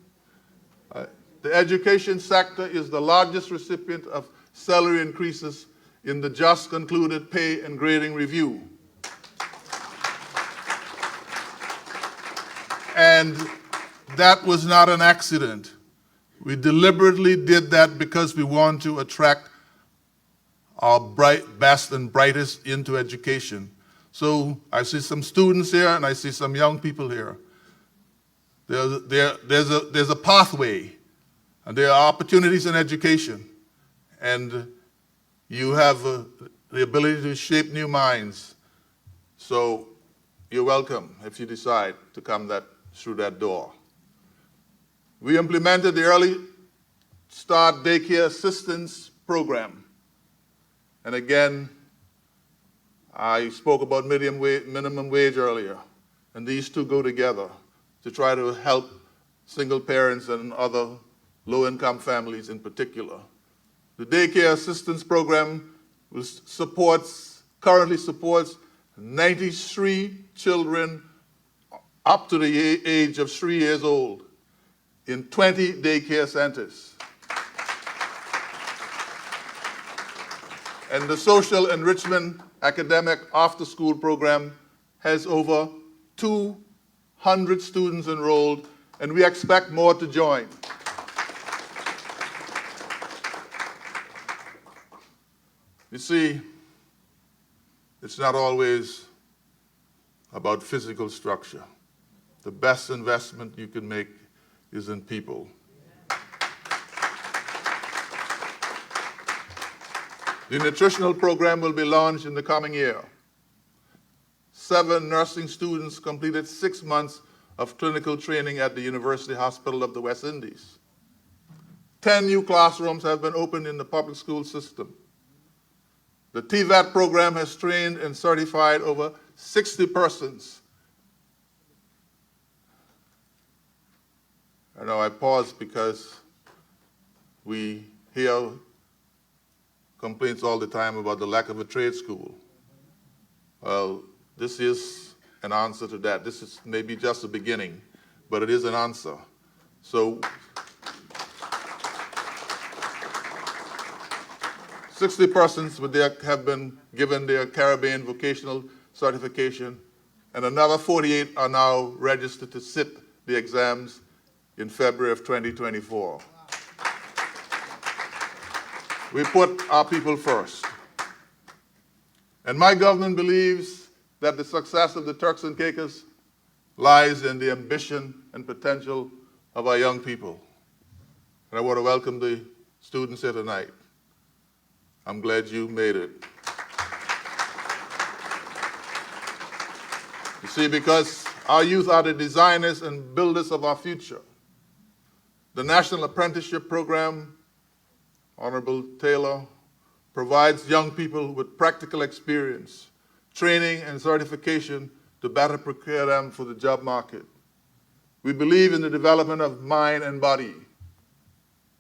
The education sector is the largest recipient of salary increases in the just concluded pay and grading review. And that was not an accident. We deliberately did that because we want to attract our best and brightest into education. So I see some students here and I see some young people here. There's a pathway and there are opportunities in education, and you have the ability to shape new minds. So you're welcome if you decide to come through that door. We implemented the Early Start Daycare Assistance Program. And again, I spoke about minimum wage earlier, and these two go together to try to help single parents and other low-income families in particular. The Daycare Assistance Program currently supports 93 children up to the age of 3 years old in 20 daycare centers. And the Social Enrichment Academic After-School Program has over 200 students enrolled, and we expect more to join. You see, it's not always about physical structure. The best investment you can make is in people. The nutritional program will be launched in the coming year. 7 nursing students completed 6 months of clinical training at the University Hospital of the West Indies. 10 new classrooms have been opened in the public school system. The TVET program has trained and certified over 60 persons. I know I pause because we hear complaints all the time about the lack of a trade school. Well, this is an answer to that. This is maybe just the beginning, but it is an answer. So 60 persons have been given their Caribbean vocational certification, and another 48 are now registered to sit the exams in February of 2024. We put our people first. And my government believes that the success of the Turks and Caicos lies in the ambition and potential of our young people. And I want to welcome the students here tonight. I'm glad you made it. You see, because our youth are the designers and builders of our future. The National Apprenticeship Program, Honourable Taylor, provides young people with practical experience, training and certification to better prepare them for the job market. We believe in the development of mind and body.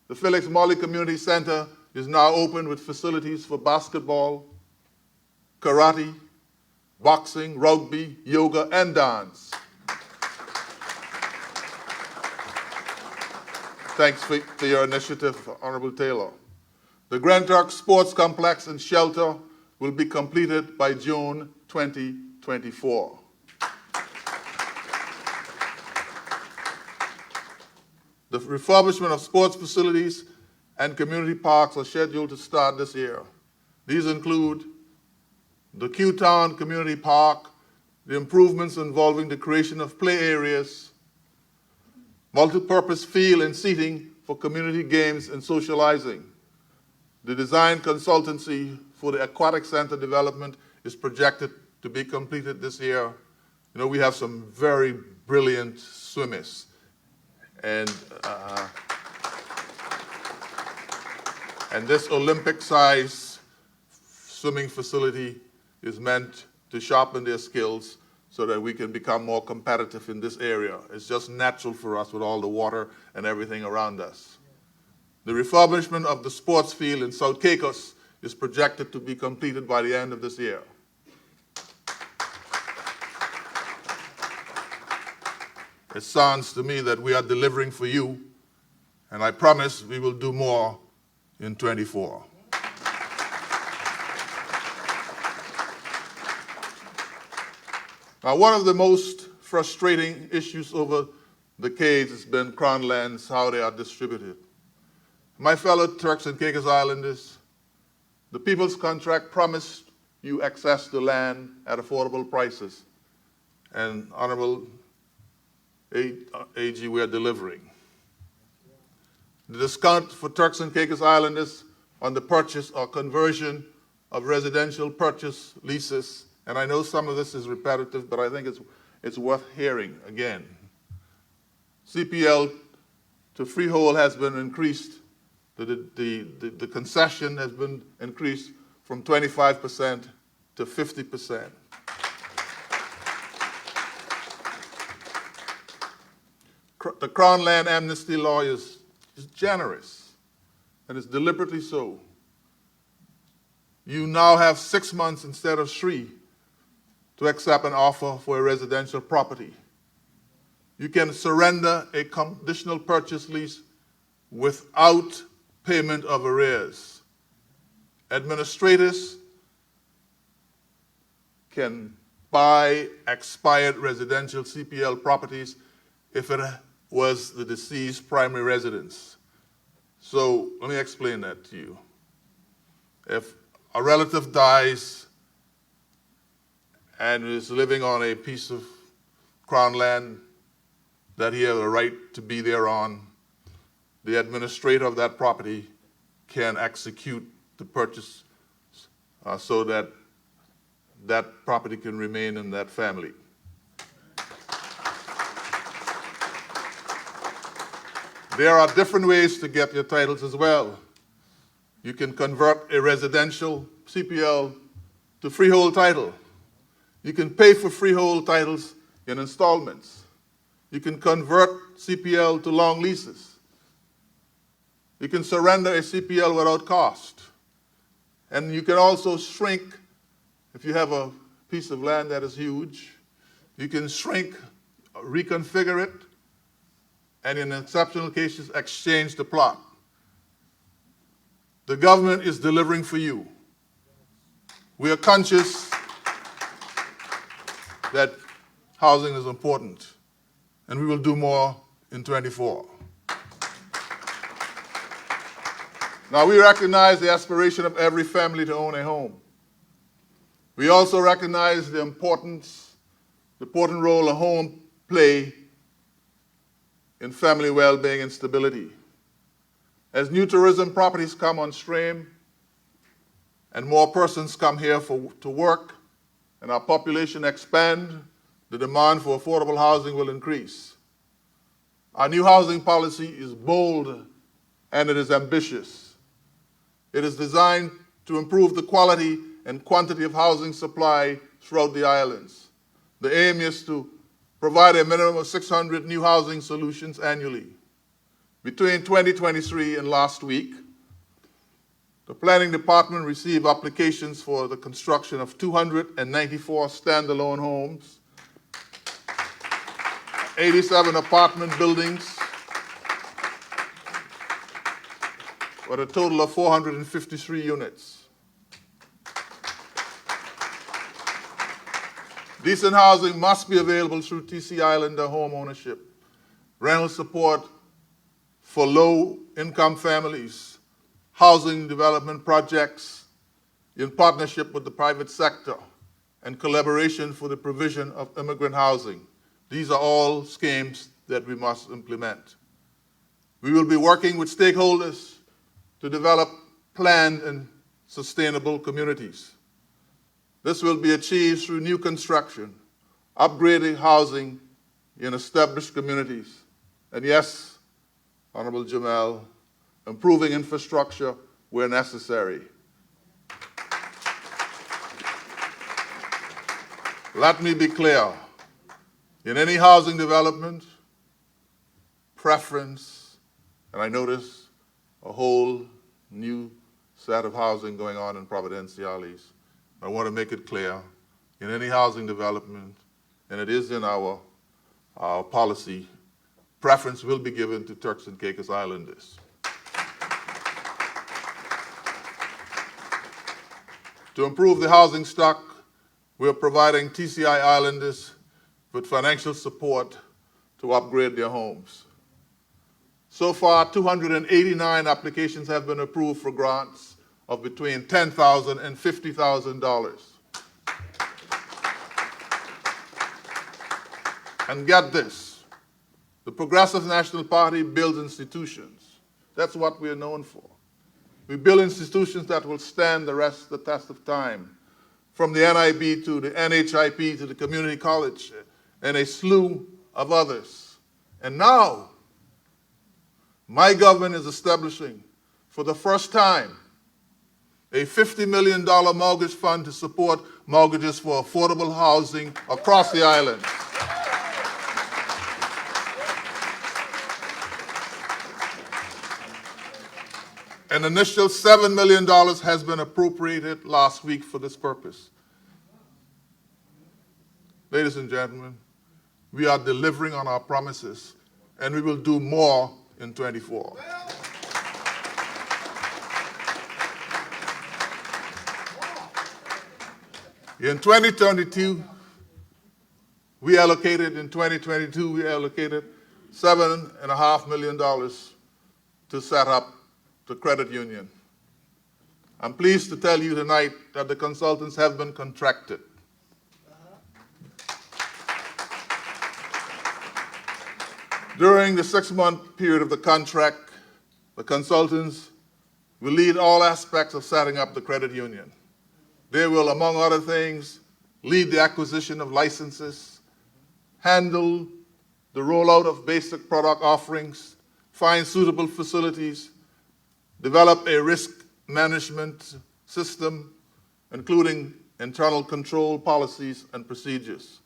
The Felix Molly Community Center is now open with facilities for basketball, karate, boxing, rugby, yoga, and dance. Thanks for your initiative, Honourable Taylor. The Grand Turk Sports Complex and Shelter will be completed by June 2024. The refurbishment of sports facilities and community parks are scheduled to start this year. These include the Q-Town Community Park, the improvements involving the creation of play areas, multi-purpose field and seating for community games and socializing. The design consultancy for the Aquatic Center development is projected to be completed this year. You know, we have some very brilliant swimmers. And this Olympic-sized swimming facility is meant to sharpen their skills so that we can become more competitive in this area. It's just natural for us with all the water and everything around us. The refurbishment of the sports field in South Caicos is projected to be completed by the end of this year. It sounds to me that we are delivering for you, and I promise we will do more in 24. Now, one of the most frustrating issues over decades, it's been Crown lands, how they are distributed. My fellow Turks and Caicos Islanders, the People's Contract promised you access to land at affordable prices. And Honorable AG, we are delivering. The discount for Turks and Caicos Islanders on the purchase or conversion of residential purchase leases, and I know some of this is repetitive, but I think it's worth hearing again. CPL to freehold has been increased. The concession has been increased from 25% to 50%. The Crown Land Amnesty Law is generous, and it's deliberately so. You now have 6 months instead of 3 to accept an offer for a residential property. You can surrender a conditional purchase lease without payment of arrears. Administrators can buy expired residential CPL properties if it was the deceased's primary residence. So let me explain that to you. If a relative dies and is living on a piece of Crown land that he has a right to be there on, the administrator of that property can execute the purchase so that that property can remain in that family. There are different ways to get your titles as well. You can convert a residential CPL to freehold title. You can pay for freehold titles in installments. You can convert CPL to long leases. You can surrender a CPL without cost. And you can also shrink, if you have a piece of land that is huge, you can shrink, reconfigure it, and in exceptional cases, exchange the plot. The government is delivering for you. We are conscious that housing is important, and we will do more in 24. Now, we recognize the aspiration of every family to own a home. We also recognize the important role a home plays in family well-being and stability. As new tourism properties come on stream and more persons come here to work and our population expand, the demand for affordable housing will increase. Our new housing policy is bold and it is ambitious. It is designed to improve the quality and quantity of housing supply throughout the islands. The aim is to provide a minimum of 600 new housing solutions annually. Between 2023 and last week, the Planning Department received applications for the construction of 294 standalone homes, 87 apartment buildings, with a total of 453 units. Decent housing must be available through TC Islander home ownership, rental support for low-income families, housing development projects in partnership with the private sector, and collaboration for the provision of immigrant housing. These are all schemes that we must implement. We will be working with stakeholders to develop planned and sustainable communities. This will be achieved through new construction, upgrading housing in established communities, and yes, Honorable Jamal, improving infrastructure where necessary. Let me be clear, in any housing development, preference, and I notice a whole new set of housing going on in Providenciales. I want to make it clear, in any housing development, and it is in our policy, preference will be given to Turks and Caicos Islanders. To improve the housing stock, we are providing TCI Islanders with financial support to upgrade their homes. So far, 289 applications have been approved for grants of between $10,000 and $50,000. And get this, the Progressive National Party builds institutions. That's what we're known for. We build institutions that will stand the test of time, from the NIB to the NHIP to the community college and a slew of others. And now, my government is establishing, for the first time, a $50 million mortgage fund to support mortgages for affordable housing across the island. An initial $7 million has been appropriated last week for this purpose. Ladies and gentlemen, we are delivering on our promises, and we will do more in 24. In 2022, we allocated $7.5 million to set up the credit union. I'm pleased to tell you tonight that the consultants have been contracted. During the 6-month period of the contract, the consultants will lead all aspects of setting up the credit union. They will, among other things, lead the acquisition of licenses, handle the rollout of basic product offerings, find suitable facilities, develop a risk management system, including internal control policies and procedures.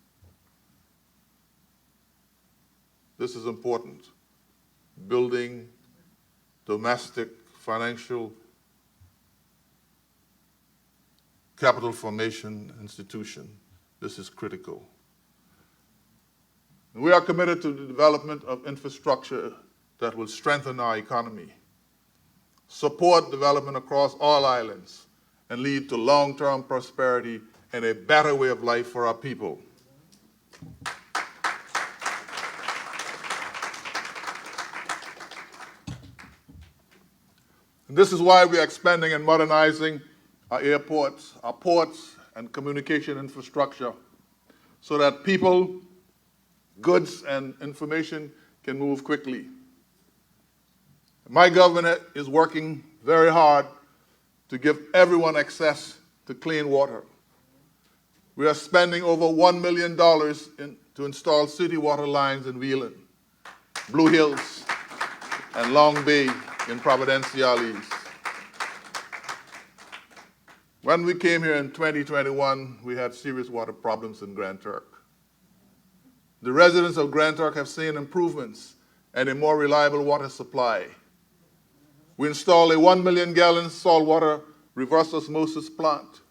This is important. Building domestic financial capital formation institution. This is critical. We are committed to the development of infrastructure that will strengthen our economy, support development across all islands, and lead to long-term prosperity and a better way of life for our people. And this is why we are expanding and modernizing our airports, our ports, and communication infrastructure so that people, goods, and information can move quickly. My government is working very hard to give everyone access to clean water. We are spending over $1 million to install city water lines in Wheeling, Blue Hills, and Long Bay in Providenciales. When we came here in 2021, we had serious water problems in Grand Turk. The residents of Grand Turk have seen improvements and a more reliable water supply. We installed a 1 million gallon saltwater reverse osmosis plant,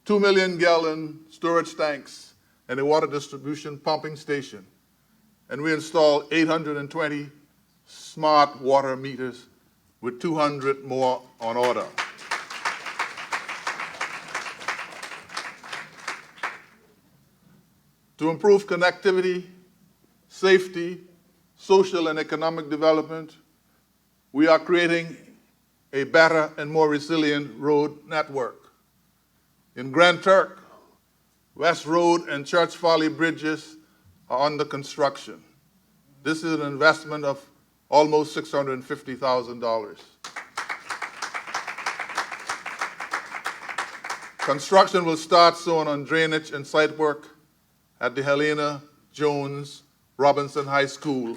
2 million gallon storage tanks, and a water distribution pumping station. And we installed 820 smart water meters with 200 more on order. To improve connectivity, safety, social and economic development, we are creating a better and more resilient road network. In Grand Turk, West Road and Church Valley bridges are under construction. This is an investment of almost $650,000. Construction will start soon on drainage and site work at the Helena Jones Robinson High School,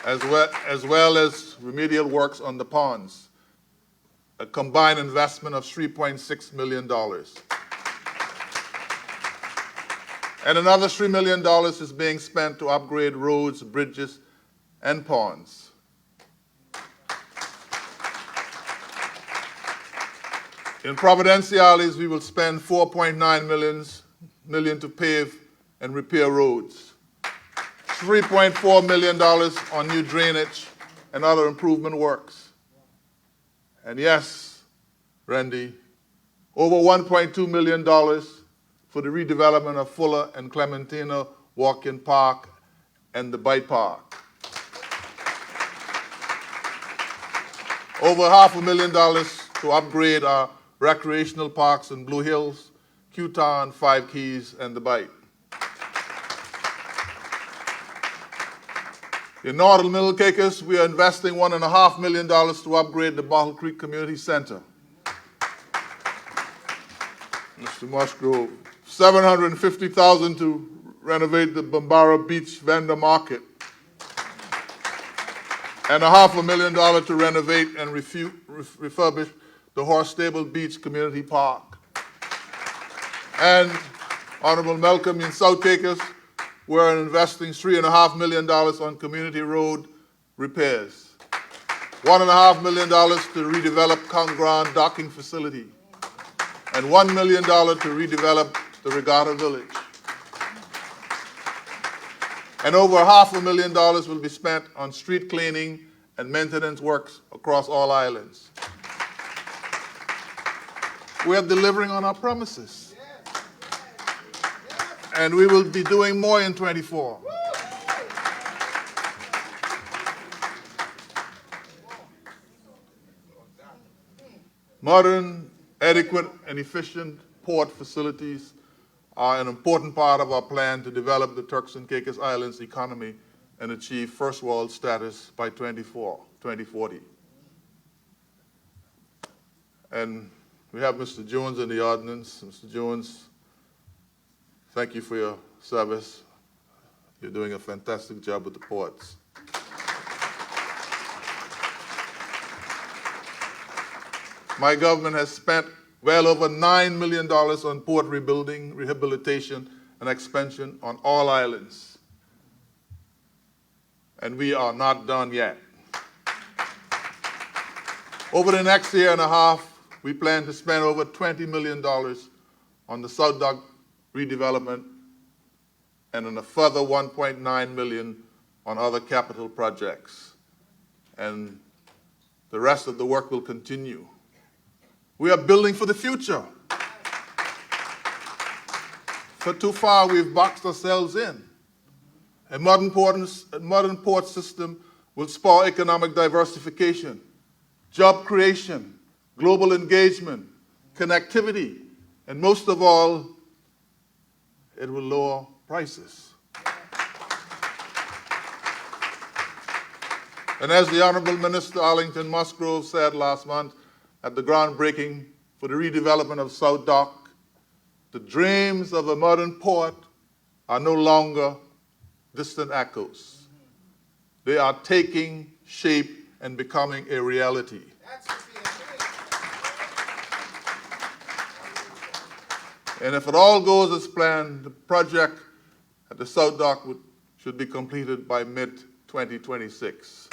as well as remedial works on the ponds, a combined investment of $3.6 million. And another $3 million is being spent to upgrade roads, bridges, and ponds. In Providenciales, we will spend $4.9 million to pave and repair roads, $3.4 million on new drainage and other improvement works. And yes, Randy, over $1.2 million for the redevelopment of Fuller and Clementina Walk-in Park and the Bike Park. Over $500,000 to upgrade our recreational parks in Blue Hills, Q-Town, Five Keys, and the Bight. In Northern Middle Caicos, we are investing $1.5 million to upgrade the Bottle Creek Community Center. Mr. Musgrove, $750,000 to renovate the Bambara Beach Vendor Market, and $500,000 to renovate and refurbish the Horse Stable Beach Community Park. And Honorable Malcolm in South Caicos, we're investing $3.5 million on community road repairs, $1.5 million to redevelop Congrand Docking Facility, and $1 million to redevelop the Regatta Village. And over $500,000 will be spent on street cleaning and maintenance works across all islands. We are delivering on our promises. And we will be doing more in 24. Modern, adequate, and efficient port facilities are an important part of our plan to develop the Turks and Caicos Islands economy and achieve first world status by 2040. And we have Mr. Jones in the audience. Mr. Jones, thank you for your service. You're doing a fantastic job with the ports. My government has spent well over $9 million on port rebuilding, rehabilitation, and expansion on all islands. And we are not done yet. Over the next year and a half, we plan to spend over $20 million on the South Dock redevelopment and on a further $1.9 million on other capital projects. And the rest of the work will continue. We are building for the future. For too far, we've boxed ourselves in. A modern port system will spur economic diversification, job creation, global engagement, connectivity, and most of all, it will lower prices. And as the Honorable Minister Arlington Musgrove said last month at the groundbreaking for the redevelopment of South Dock, the dreams of a modern port are no longer distant echoes. They are taking shape and becoming a reality. And if it all goes as planned, the project at the South Dock should be completed by mid-2026.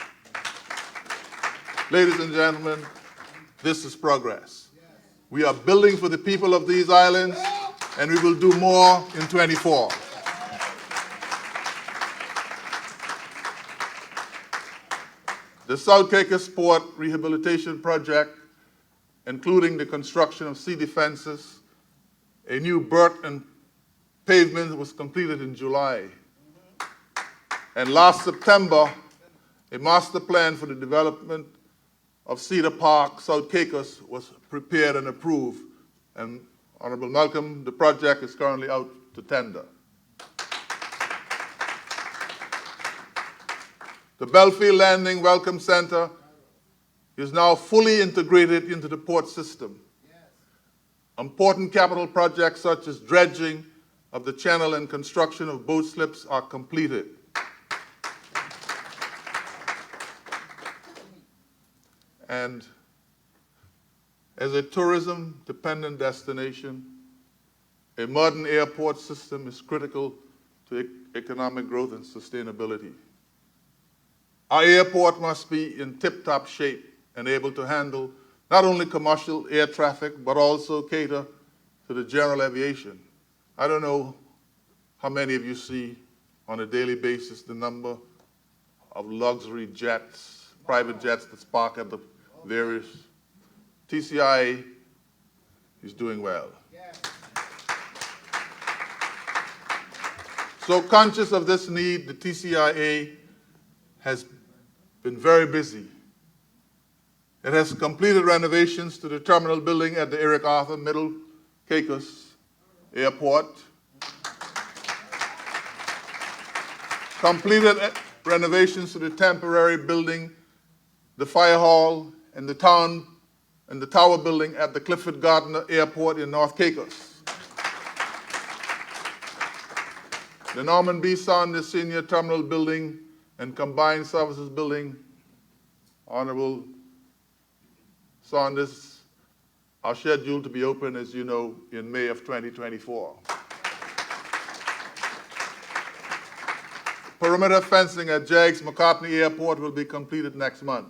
Ladies and gentlemen, this is progress. We are building for the people of these islands, and we will do more in 24. The South Caicos Port Rehabilitation Project, including the construction of sea defenses, a new berth and pavement was completed in July. And last September, a master plan for the development of Cedar Park, South Caicos, was prepared and approved. And Honorable Malcolm, the project is currently out to tender. The Belfield Landing Welcome Center is now fully integrated into the port system. Important capital projects such as dredging of the channel and construction of boat slips are completed. And as a tourism-dependent destination, a modern airport system is critical to economic growth and sustainability. Our airport must be in tip-top shape and able to handle not only commercial air traffic, but also cater to the general aviation. I don't know how many of you see on a daily basis the number of luxury jets, private jets that park at the various. TCI is doing well. So conscious of this need, the TCIA has been very busy. It has completed renovations to the terminal building at the Eric Arthur Middle Caicos Airport, completed renovations to the temporary building, the fire hall, and the tower building at the Clifford Gardner Airport in North Caicos. The Norman B. Saunders Senior Terminal Building and Combined Services Building, Honorable Saunders, are scheduled to be open, as you know, in May of 2024. Perimeter fencing at Jags McCartney Airport will be completed next month.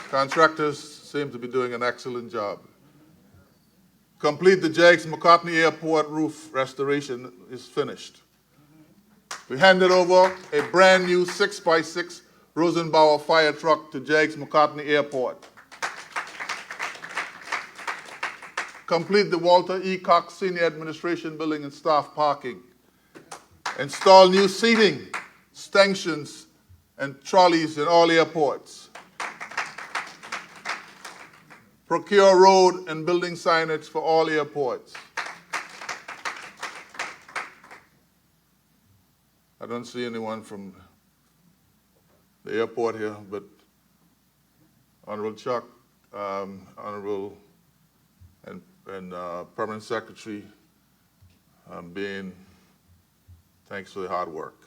Contractors seem to be doing an excellent job. Complete the Jags McCartney Airport roof restoration is finished. We handed over a brand new 6x6 Rosenbauer fire truck to Jags McCartney Airport. Complete the Walter E. Cox Senior Administration Building and staff parking. Install new seating, stanchions, and trolleys in all airports. Procure road and building signage for all airports. I don't see anyone from the airport here, but Honorable Chuck, Honorable and Permanent Secretary Bain, thanks for the hard work.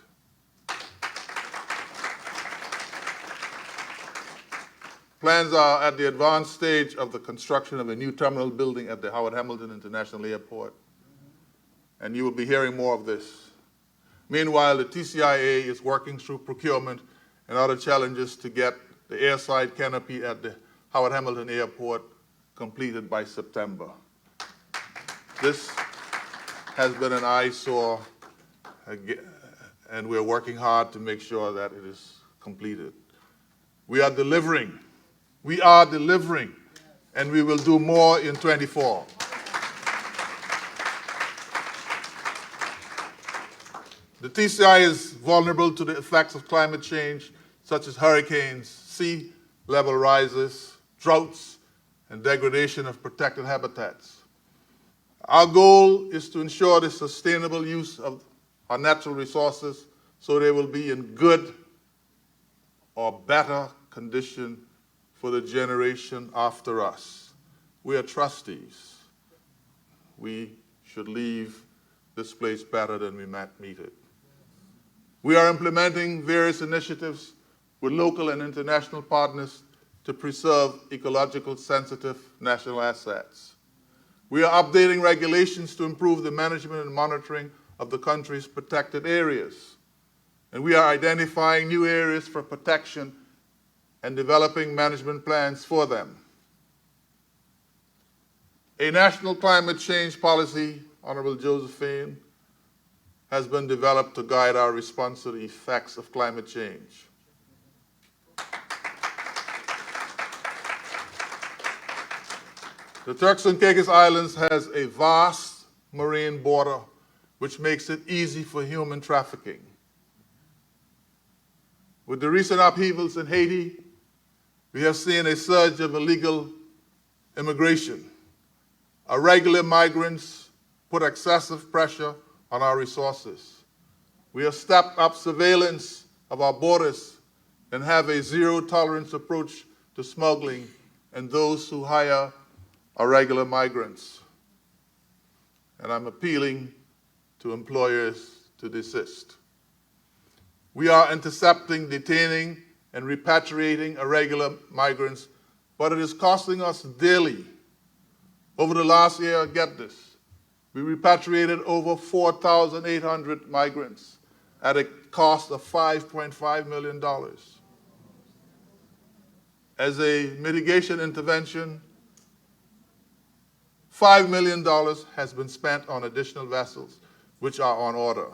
Plans are at the advanced stage of the construction of a new terminal building at the Howard Hamilton International Airport, and you will be hearing more of this. Meanwhile, the TCIA is working through procurement and other challenges to get the airside canopy at the Howard Hamilton Airport completed by September. This has been an eyesore, and we're working hard to make sure that it is completed. We are delivering. We are delivering, and we will do more in 24. The TCI is vulnerable to the effects of climate change, such as hurricanes, sea level rises, droughts, and degradation of protected habitats. Our goal is to ensure the sustainable use of our natural resources so they will be in good or better condition for the generation after us. We are trustees. We should leave this place better than we meet it. We are implementing various initiatives with local and international partners to preserve ecological sensitive national assets. We are updating regulations to improve the management and monitoring of the country's protected areas. And we are identifying new areas for protection and developing management plans for them. A national climate change policy, Honorable Josephine, has been developed to guide our response to the effects of climate change. The Turks and Caicos Islands has a vast marine border which makes it easy for human trafficking. With the recent upheavals in Haiti, we have seen a surge of illegal immigration. Irregular migrants put excessive pressure on our resources. We have stepped up surveillance of our borders and have a zero-tolerance approach to smuggling and those who hire irregular migrants. And I'm appealing to employers to desist. We are intercepting, detaining, and repatriating irregular migrants, but it is costing us dearly. Over the last year, get this, we repatriated over 4,800 migrants at a cost of $5.5 million. As a mitigation intervention, $5 million has been spent on additional vessels, which are on order.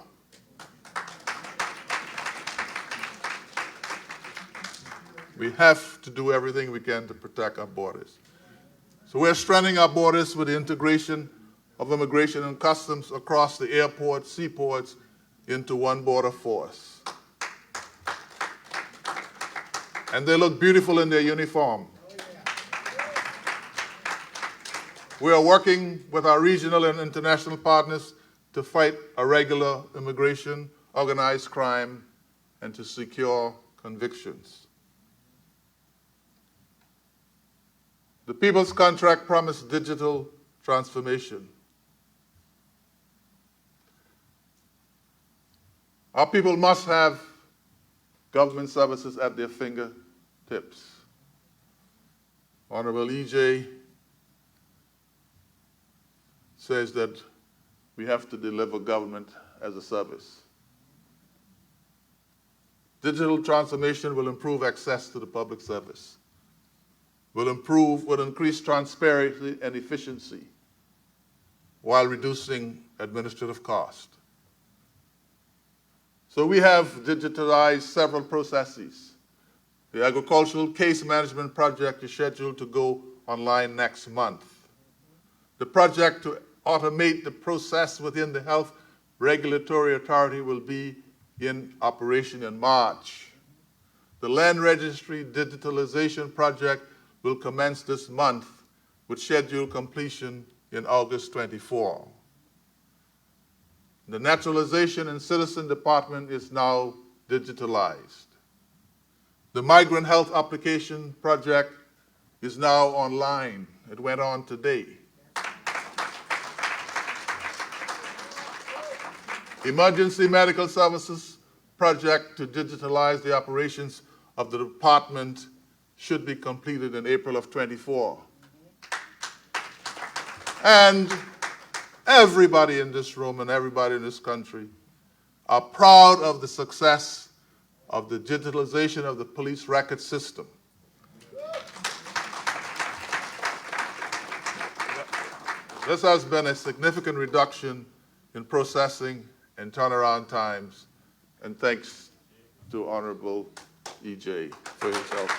We have to do everything we can to protect our borders. So we're strengthening our borders with the integration of Immigration and Customs across the airports, seaports, into one border force. And they look beautiful in their uniform. We are working with our regional and international partners to fight irregular immigration, organized crime, and to secure convictions. The People's Contract promised digital transformation. Our people must have government services at their fingertips. Honorable EJ says that we have to deliver government as a service. Digital transformation will improve access to the public service, will increase transparency and efficiency while reducing administrative cost. So we have digitalized several processes. The agricultural case management project is scheduled to go online next month. The project to automate the process within the Health Regulatory Authority will be in operation in March. The Land Registry digitalization project will commence this month with scheduled completion in August 24. The Naturalization and Citizen Department is now digitalized. The Migrant Health Application Project is now online. It went on today. Emergency Medical Services Project to digitalize the operations of the department should be completed in April of 24. And everybody in this room and everybody in this country are proud of the success of the digitalization of the police record system. This has been a significant reduction in processing and turnaround times, and thanks to Honorable EJ for his help.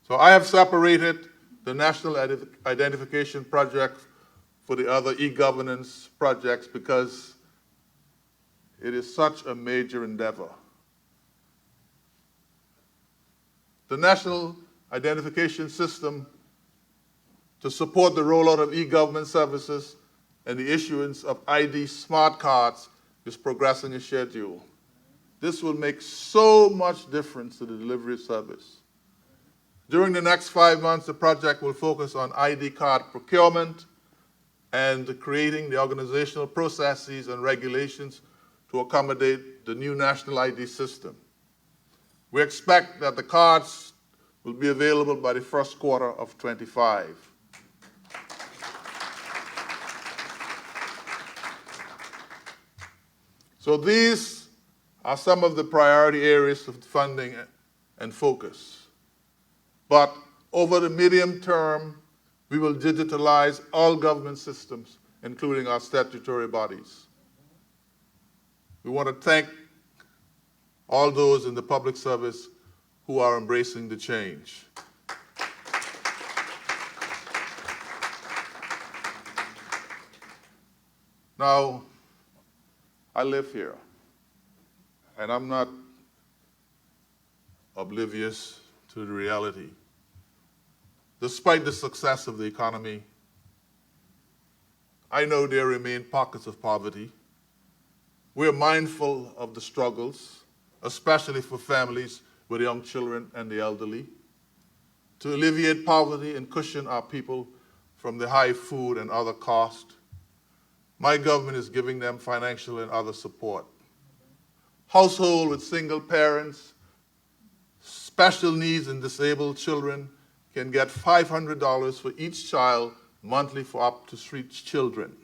So I have separated the National Identification Project for the other e-governance projects because it is such a major endeavor. The National Identification System to support the rollout of e-government services and the issuance of ID smart cards is progressing as scheduled. This will make so much difference to the delivery service. During the next 5 months, the project will focus on ID card procurement and creating the organizational processes and regulations to accommodate the new national ID system. We expect that the cards will be available by the first quarter of 25. So these are some of the priority areas of funding and focus. But over the medium term, we will digitalize all government systems, including our statutory bodies. We want to thank all those in the public service who are embracing the change. Now, I live here, and I'm not oblivious to the reality. Despite the success of the economy, I know there remain pockets of poverty. We're mindful of the struggles, especially for families with young children and the elderly, to alleviate poverty and cushion our people from the high food and other costs. My government is giving them financial and other support. Households with single parents, special needs and disabled children can get $500 for each child monthly for up to 3 children.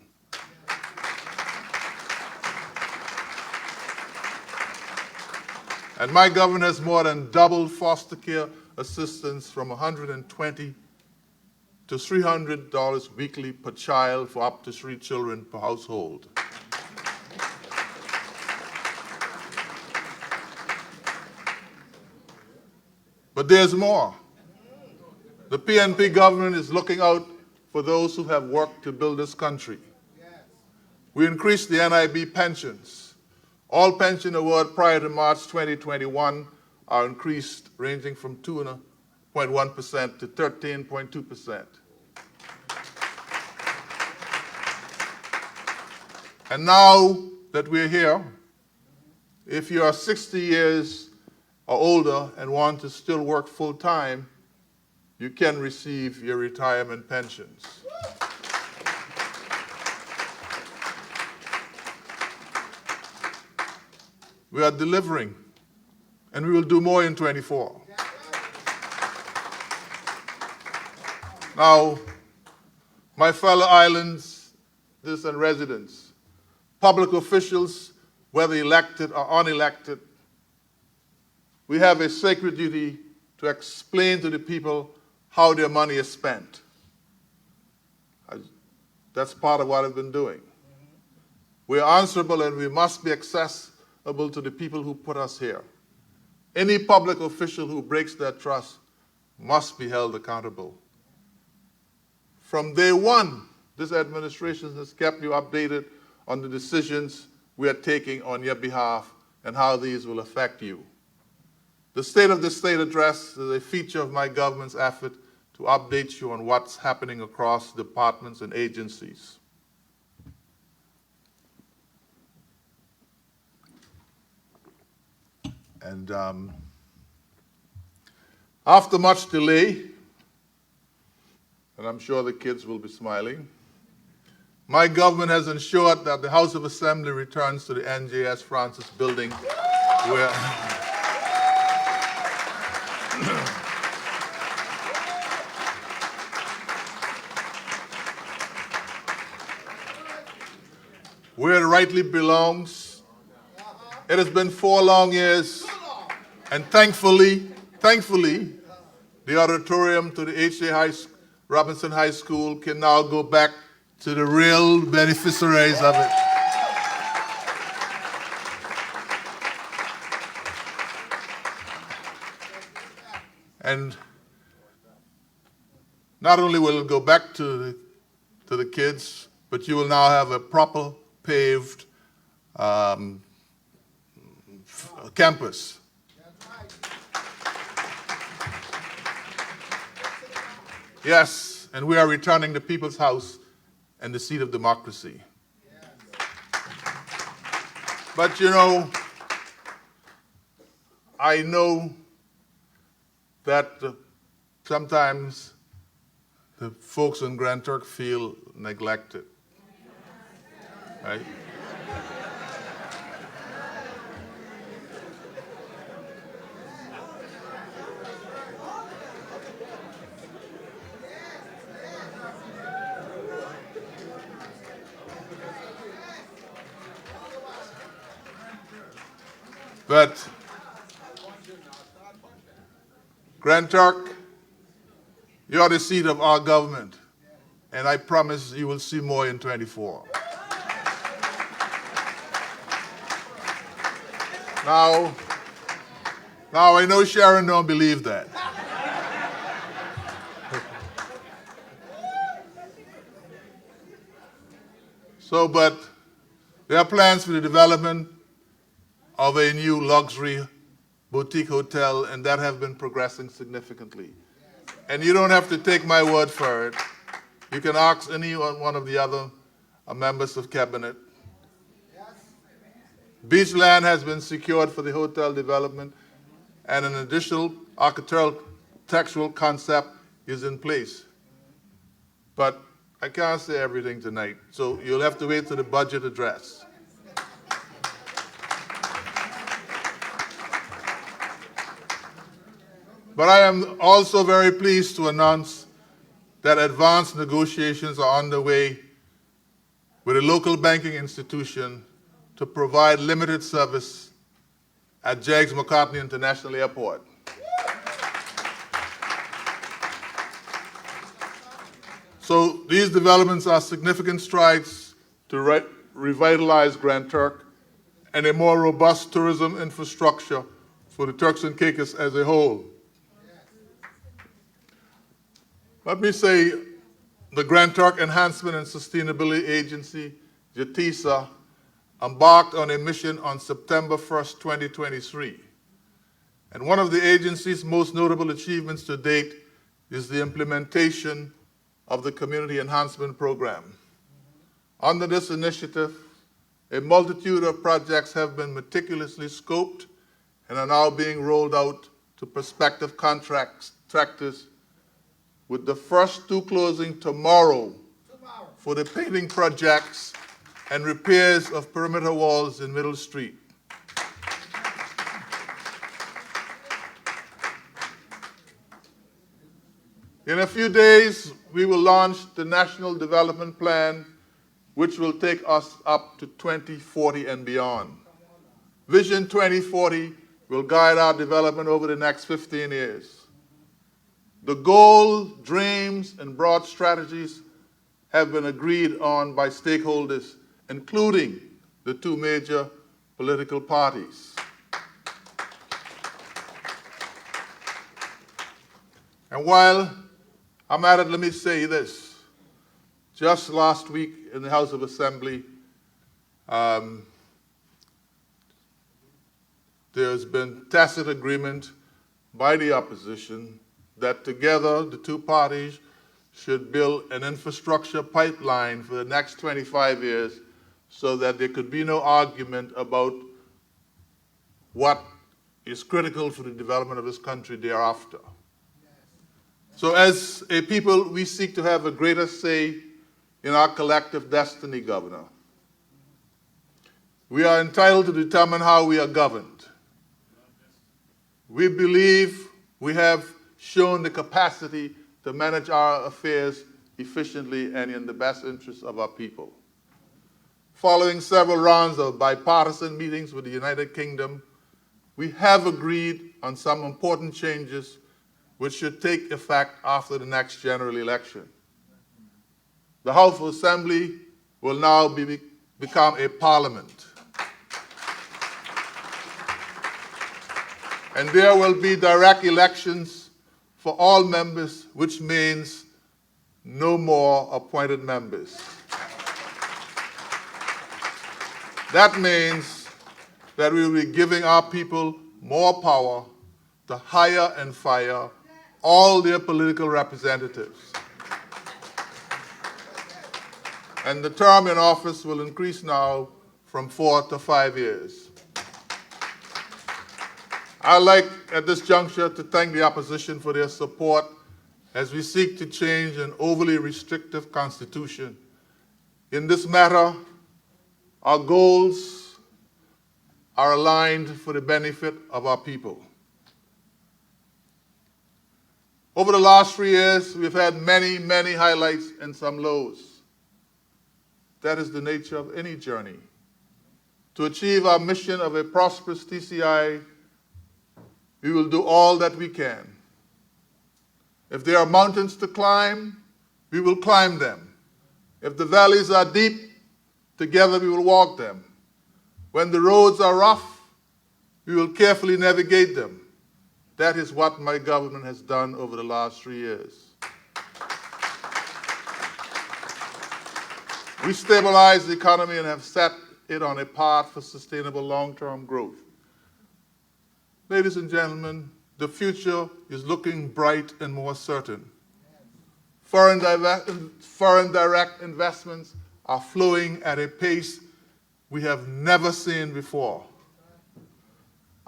And my government has more than doubled foster care assistance from $120 to $300 weekly per child for up to 3 children per household. But there's more. The PNP government is looking out for those who have worked to build this country. We increased the NIB pensions. All pension awards prior to March 2021 are increased, ranging from 2.1% to 13.2%. And now that we're here, if you are 60 years or older and want to still work full-time, you can receive your retirement pensions. We are delivering, and we will do more in 24. Now, my fellow islanders and residents, public officials, whether elected or unelected, we have a sacred duty to explain to the people how their money is spent. That's part of what I've been doing. We are answerable, and we must be accessible to the people who put us here. Any public official who breaks their trust must be held accountable. From day one, this administration has kept you updated on the decisions we are taking on your behalf and how these will affect you. The State of the State address is a feature of my government's effort to update you on what's happening across departments and agencies. And after much delay, and I'm sure the kids will be smiling, my government has ensured that the House of Assembly returns to the NJS Francis building where where it rightly belongs. It has been 4 long years, and thankfully, the auditorium to the H.A. Robinson High School can now go back to the real beneficiaries of it. And not only will it go back to the kids, but you will now have a proper paved campus. Yes, and we are returning the people's house and the seat of democracy. But you know, I know that sometimes the folks in Grand Turk feel neglected, right? But Grand Turk, you are the seat of our government, and I promise you will see more in 24. Now I know Sharon don't believe that. But there are plans for the development of a new luxury boutique hotel, and that have been progressing significantly. And you don't have to take my word for it. You can ask any one of the other members of cabinet. Beach land has been secured for the hotel development, and an additional architectural concept is in place. But I can't say everything tonight, so you'll have to wait till the budget address. But I am also very pleased to announce that advanced negotiations are underway with a local banking institution to provide limited service at Jags McCartney International Airport. So these developments are significant strides to revitalize Grand Turk and a more robust tourism infrastructure for the Turks and Caicos as a whole. Let me say the Grand Turk Enhancement and Sustainability Agency, JATISA, embarked on a mission on September 1st, 2023. And one of the agency's most notable achievements to date is the implementation of the Community Enhancement Program. Under this initiative, a multitude of projects have been meticulously scoped and are now being rolled out to prospective contractors, with the first two closing tomorrow for the painting projects and repairs of perimeter walls in Middle Street. In a few days, we will launch the National Development Plan, which will take us up to 2040 and beyond. Vision 2040 will guide our development over the next 15 years. The goals, dreams, and broad strategies have been agreed on by stakeholders, including the two major political parties. And while I'm at it, let me say this. Just last week in the House of Assembly, there's been tacit agreement by the opposition that together the two parties should build an infrastructure pipeline for the next 25 years so that there could be no argument about what is critical for the development of this country thereafter. So as a people, we seek to have a greater say in our collective destiny, Governor. We are entitled to determine how we are governed. We believe we have shown the capacity to manage our affairs efficiently and in the best interests of our people. Following several rounds of bipartisan meetings with the United Kingdom, we have agreed on some important changes which should take effect after the next general election. The House of Assembly will now become a parliament. And there will be direct elections for all members, which means no more appointed members. That means that we will be giving our people more power to hire and fire all their political representatives. And the term in office will increase now from 4 to 5 years. I'd like, at this juncture, to thank the opposition for their support as we seek to change an overly restrictive constitution. In this matter, our goals are aligned for the benefit of our people. Over the last 3 years, we've had many, many highlights and some lows. That is the nature of any journey. To achieve our mission of a prosperous TCI, we will do all that we can. If there are mountains to climb, we will climb them. If the valleys are deep, together we will walk them. When the roads are rough, we will carefully navigate them. That is what my government has done over the last 3 years. We stabilized the economy and have set it on a path for sustainable long-term growth. Ladies and gentlemen, the future is looking bright and more certain. Foreign direct investments are flowing at a pace we have never seen before.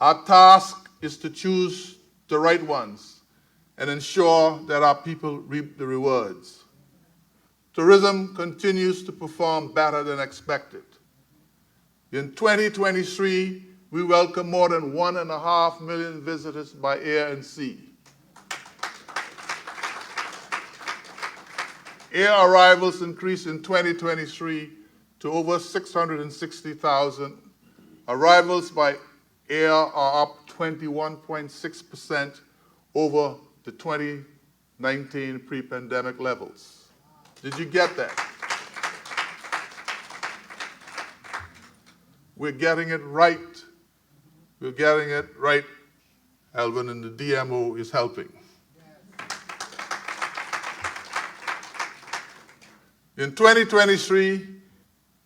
Our task is to choose the right ones and ensure that our people reap the rewards. Tourism continues to perform better than expected. In 2023, we welcome more than 1.5 million visitors by air and sea. Air arrivals increased in 2023 to over 660,000. Arrivals by air are up 21.6% over the 2019 pre-pandemic levels. Did you get that? We're getting it right. We're getting it right, Alvin, and the DMO is helping. In 2023,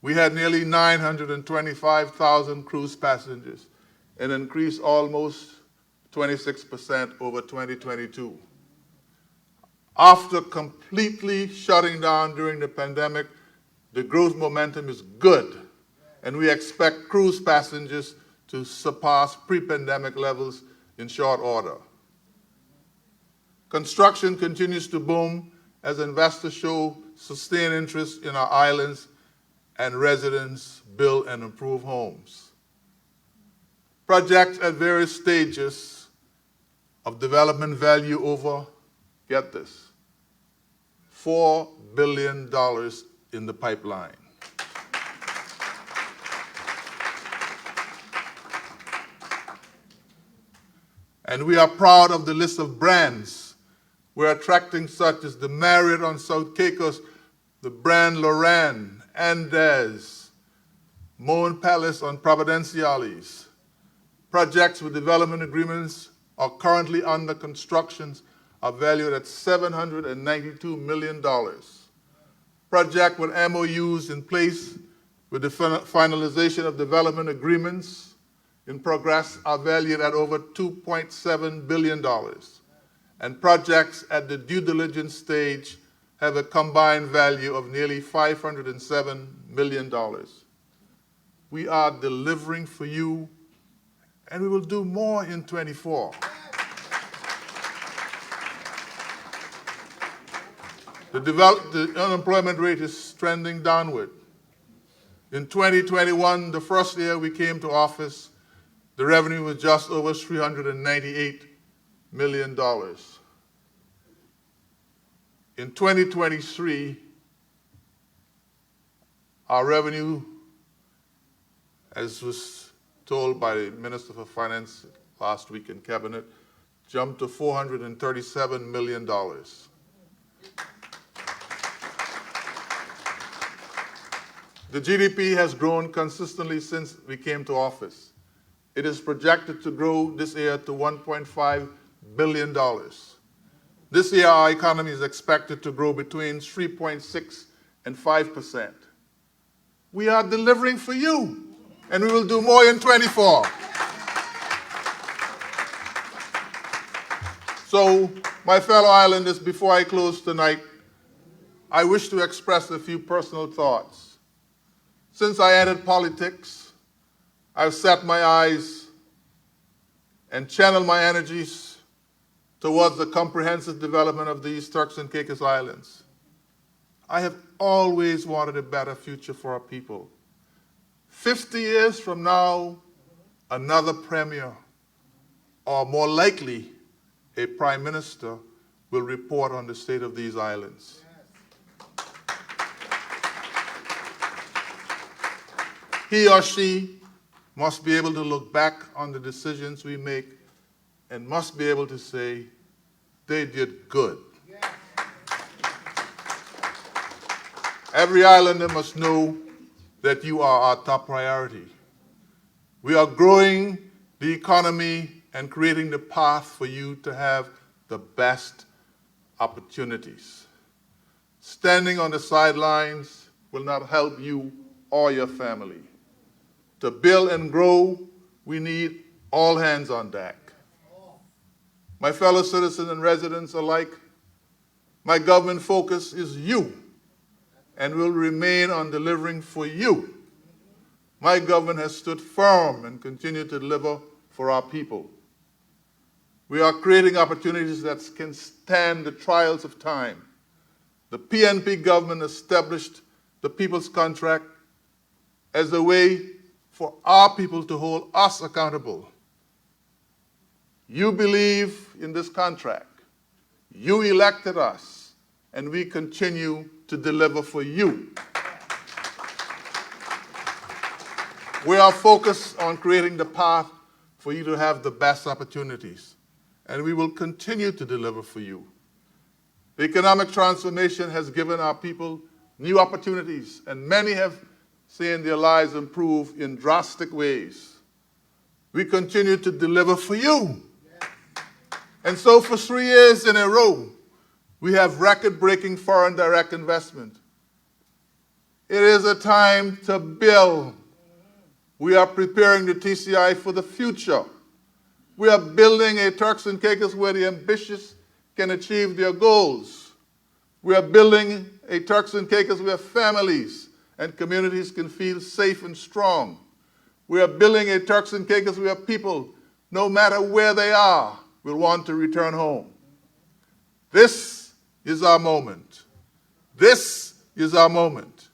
we had nearly 925,000 cruise passengers, an increase almost 26% over 2022. After completely shutting down during the pandemic, the growth momentum is good, and we expect cruise passengers to surpass pre-pandemic levels in short order. Construction continues to boom as investors show sustained interest in our islands and residents build and improve homes. Projects at various stages of development value over, get this, $4 billion in the pipeline. And we are proud of the list of brands we're attracting, such as the Marriott on South Caicos, the brand Lorraine, Andes, Moan Palace on Providenciales. Projects with development agreements are currently under construction are valued at $792 million. Projects with MOUs in place with the finalization of development agreements in progress are valued at over $2.7 billion. And projects at the due diligence stage have a combined value of nearly $507 million. We are delivering for you, and we will do more in 24. The unemployment rate is trending downward. In 2021, the first year we came to office, the revenue was just over $398 million. In 2023, our revenue, as was told by the Minister for Finance last week in Cabinet, jumped to $437 million. The GDP has grown consistently since we came to office. It is projected to grow this year to $1.5 billion. This year, our economy is expected to grow between 3.6% and 5%. We are delivering for you, and we will do more in 24. So, my fellow islanders, before I close tonight, I wish to express a few personal thoughts. Since I entered politics, I've set my eyes and channeled my energies towards the comprehensive development of these Turks and Caicos Islands. I have always wanted a better future for our people. 50 years from now, another premier, or more likely, a prime minister, will report on the state of these islands. He or she must be able to look back on the decisions we make and must be able to say, they did good. Every islander must know that you are our top priority. We are growing the economy and creating the path for you to have the best opportunities. Standing on the sidelines will not help you or your family. To build and grow, we need all hands on deck. My fellow citizens and residents alike, my government focus is you and will remain on delivering for you. My government has stood firm and continued to deliver for our people. We are creating opportunities that can stand the trials of time. The PNP government established the People's Contract as a way for our people to hold us accountable. You believe in this contract. You elected us, and we continue to deliver for you. We are focused on creating the path for you to have the best opportunities, and we will continue to deliver for you. The economic transformation has given our people new opportunities, and many have seen their lives improve in drastic ways. We continue to deliver for you. And so for 3 years in a row, we have record-breaking foreign direct investment. It is a time to build. We are preparing the TCI for the future. We are building a Turks and Caicos where the ambitious can achieve their goals. We are building a Turks and Caicos where families and communities can feel safe and strong. We are building a Turks and Caicos where people, no matter where they are, will want to return home. This is our moment. This is our moment.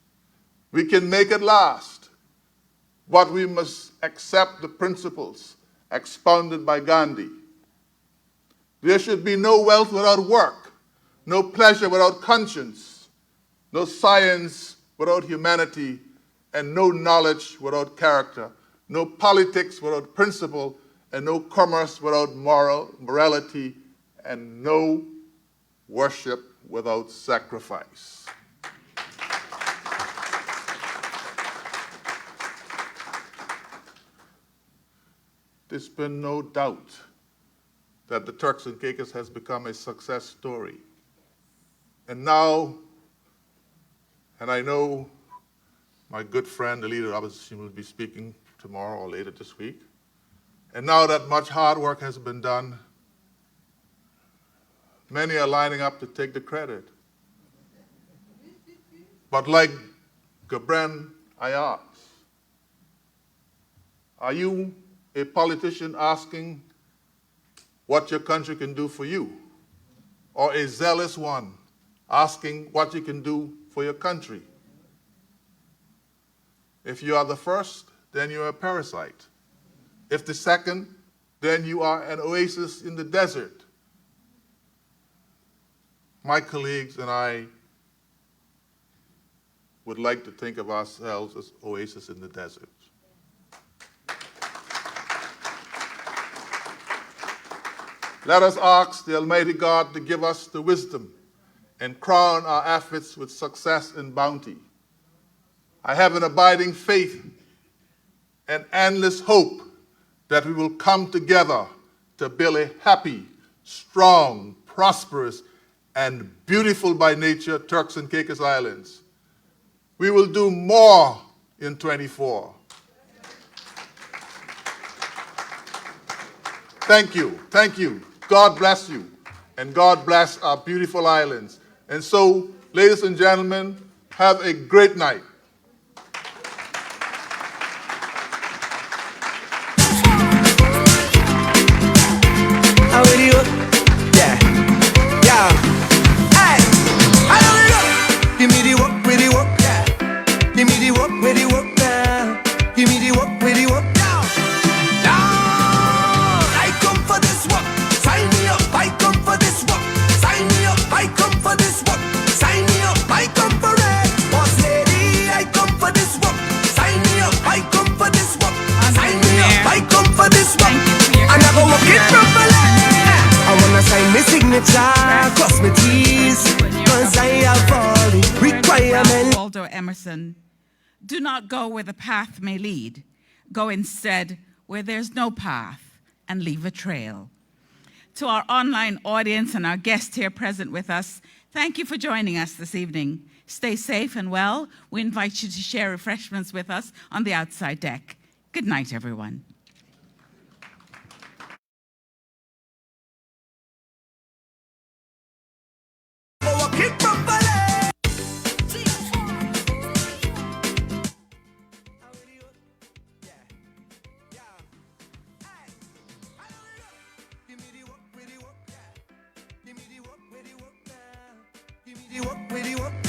We can make it last, but we must accept the principles expounded by Gandhi. There should be no wealth without work, no pleasure without conscience, no science without humanity, and no knowledge without character, no politics without principle, and no commerce without morality, and no worship without sacrifice. There's been no doubt that the Turks and Caicos has become a success story. And now, and I know my good friend, the leader of opposition, will be speaking tomorrow or later this week. And now that much hard work has been done, many are lining up to take the credit. But like Gabran, I ask, are you a politician asking what your country can do for you, or a zealous one asking what you can do for your country? If you are the first, then you are a parasite. If the second, then you are an oasis in the desert. My colleagues and I would like to think of ourselves as oasis in the desert. Let us ask the Almighty God to give us the wisdom and crown our efforts with success and bounty. I have an abiding faith and endless hope that we will come together to build a happy, strong, prosperous, and beautiful by nature Turks and Caicos Islands. We will do more in 24. Thank you, thank you. God bless you, and God bless our beautiful islands. And so, ladies and gentlemen, have a great night. How are you? Yeah, yeah. Hey, how are you? Give me the work, with the work, yeah. Give me the work, with the work, now. Give me the work, with the work, now. Now, I come for this work. Sign me up, I come for this work. Sign me up, I come for this work. Sign me up, I come for it. Boss lady, I come for this work. Sign me up, I come for this work. Sign me up, I come for this work. And I go work it properly. I wanna sign my signature, cross my T's, cause I have all the requirements. Waldo Emerson, do not go where the path may lead. Go instead where there's no path and leave a trail. To our online audience and our guests here present with us, thank you for joining us this evening. Stay safe and well. We invite you to share refreshments with us on the outside deck. Good night, everyone. Give me the work,